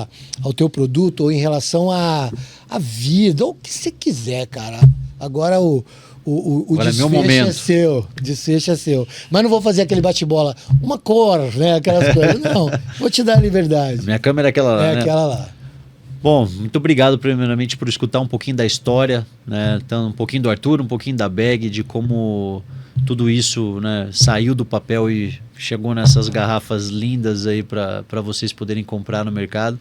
ao teu produto ou em relação à vida, ou o que você quiser, cara. Agora o Agora desfecho é meu momento. é seu. Desfecho é seu. Mas não vou fazer aquele bate-bola, uma cor, né? Aquelas coisas. Não, vou te dar a liberdade. Minha câmera é aquela lá, É né? aquela lá. Bom, muito obrigado primeiramente por escutar um pouquinho da história, né? Então, um pouquinho do Arthur, um pouquinho da Bag, de como tudo isso, né, saiu do papel e chegou nessas garrafas lindas aí para vocês poderem comprar no mercado.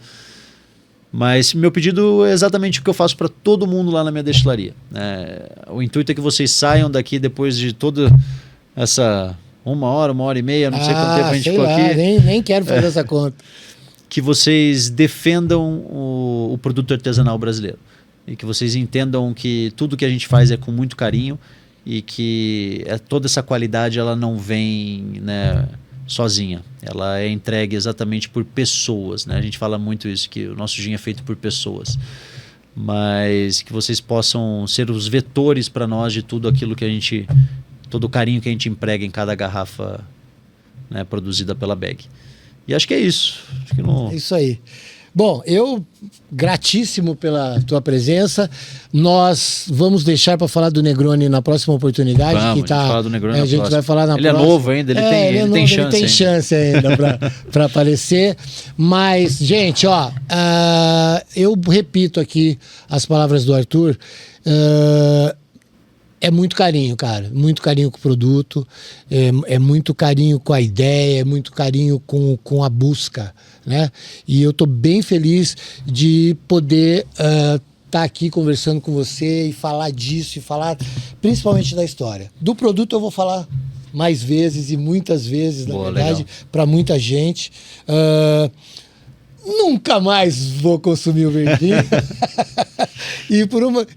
Mas meu pedido é exatamente o que eu faço para todo mundo lá na minha destilaria. O intuito é que vocês saiam daqui depois de toda essa 1 hora e meia, não sei quanto tempo a gente ficou aqui. Nem quero fazer essa conta. Que vocês defendam o produto artesanal brasileiro e que vocês entendam que tudo que a gente faz é com muito carinho e que toda essa qualidade ela não vem, né, sozinha, ela é entregue exatamente por pessoas, né? A gente fala muito isso, que o nosso gin é feito por pessoas, mas que vocês possam ser os vetores para nós de tudo aquilo que a gente, todo o carinho que a gente emprega em cada garrafa, né, produzida pela Bag. E acho que é isso. Acho que não... É isso aí. Bom, eu gratíssimo pela tua presença. Nós vamos deixar para falar do Negroni na próxima oportunidade. Vamos, a gente fala do Negroni a na gente próxima. vai falar na Ele próxima. É novo ainda, ele tem chance. Ele tem chance ainda para aparecer. Mas, gente, eu repito aqui as palavras do Arthur. É muito carinho, cara. Muito carinho com o produto, é muito carinho com a ideia, é muito carinho com a busca, né? E eu tô bem feliz de poder tá aqui conversando com você e falar disso, e falar principalmente da história. Do produto eu vou falar mais vezes e muitas vezes, na verdade, para muita gente. Nunca mais vou consumir o verdinho.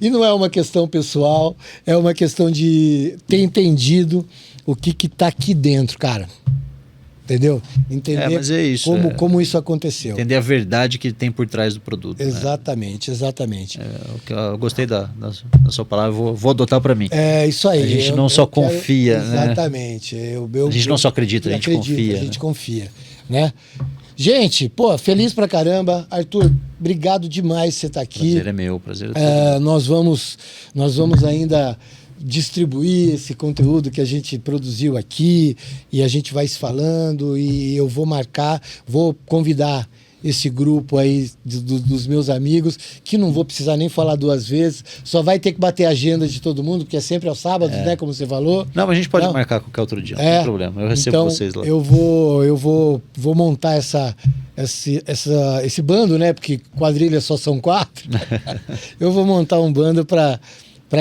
E não é uma questão pessoal, é uma questão de ter entendido o que tá aqui dentro, cara. Entendeu? Entender mas é isso, como isso aconteceu. Entender a verdade que tem por trás do produto. Exatamente, né? Exatamente. Eu gostei da sua palavra, vou adotar para mim. É isso aí. A gente não só confia, né? Exatamente. A gente não só acredita, a gente confia. A gente confia, né? Gente, feliz pra caramba. Arthur, obrigado demais por você estar aqui. Prazer é meu, prazer é todo. Nós vamos ainda distribuir esse conteúdo que a gente produziu aqui e a gente vai se falando e eu vou convidar esse grupo aí dos meus amigos, que não vou precisar nem falar 2 vezes, só vai ter que bater a agenda de todo mundo, porque é sempre aos sábados, né, como você falou. Não, mas a gente pode marcar qualquer outro dia, não tem problema, eu recebo então, vocês lá. Eu vou montar esse bando, né, porque quadrilha só são 4. Eu vou montar um bando para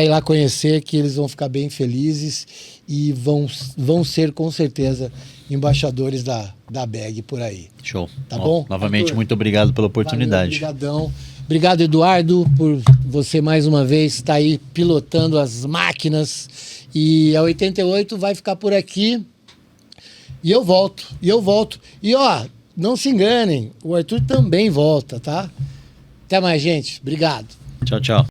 ir lá conhecer, que eles vão ficar bem felizes e vão ser com certeza embaixadores da BEG por aí. Show. Tá bom? Novamente, Arthur, muito obrigado pela oportunidade. Obrigadão. Obrigado, Eduardo, por você mais uma vez estar aí pilotando as máquinas. E a 88 vai ficar por aqui. E eu volto. E ó, não se enganem, o Arthur também volta, tá? Até mais, gente. Obrigado. Tchau, tchau.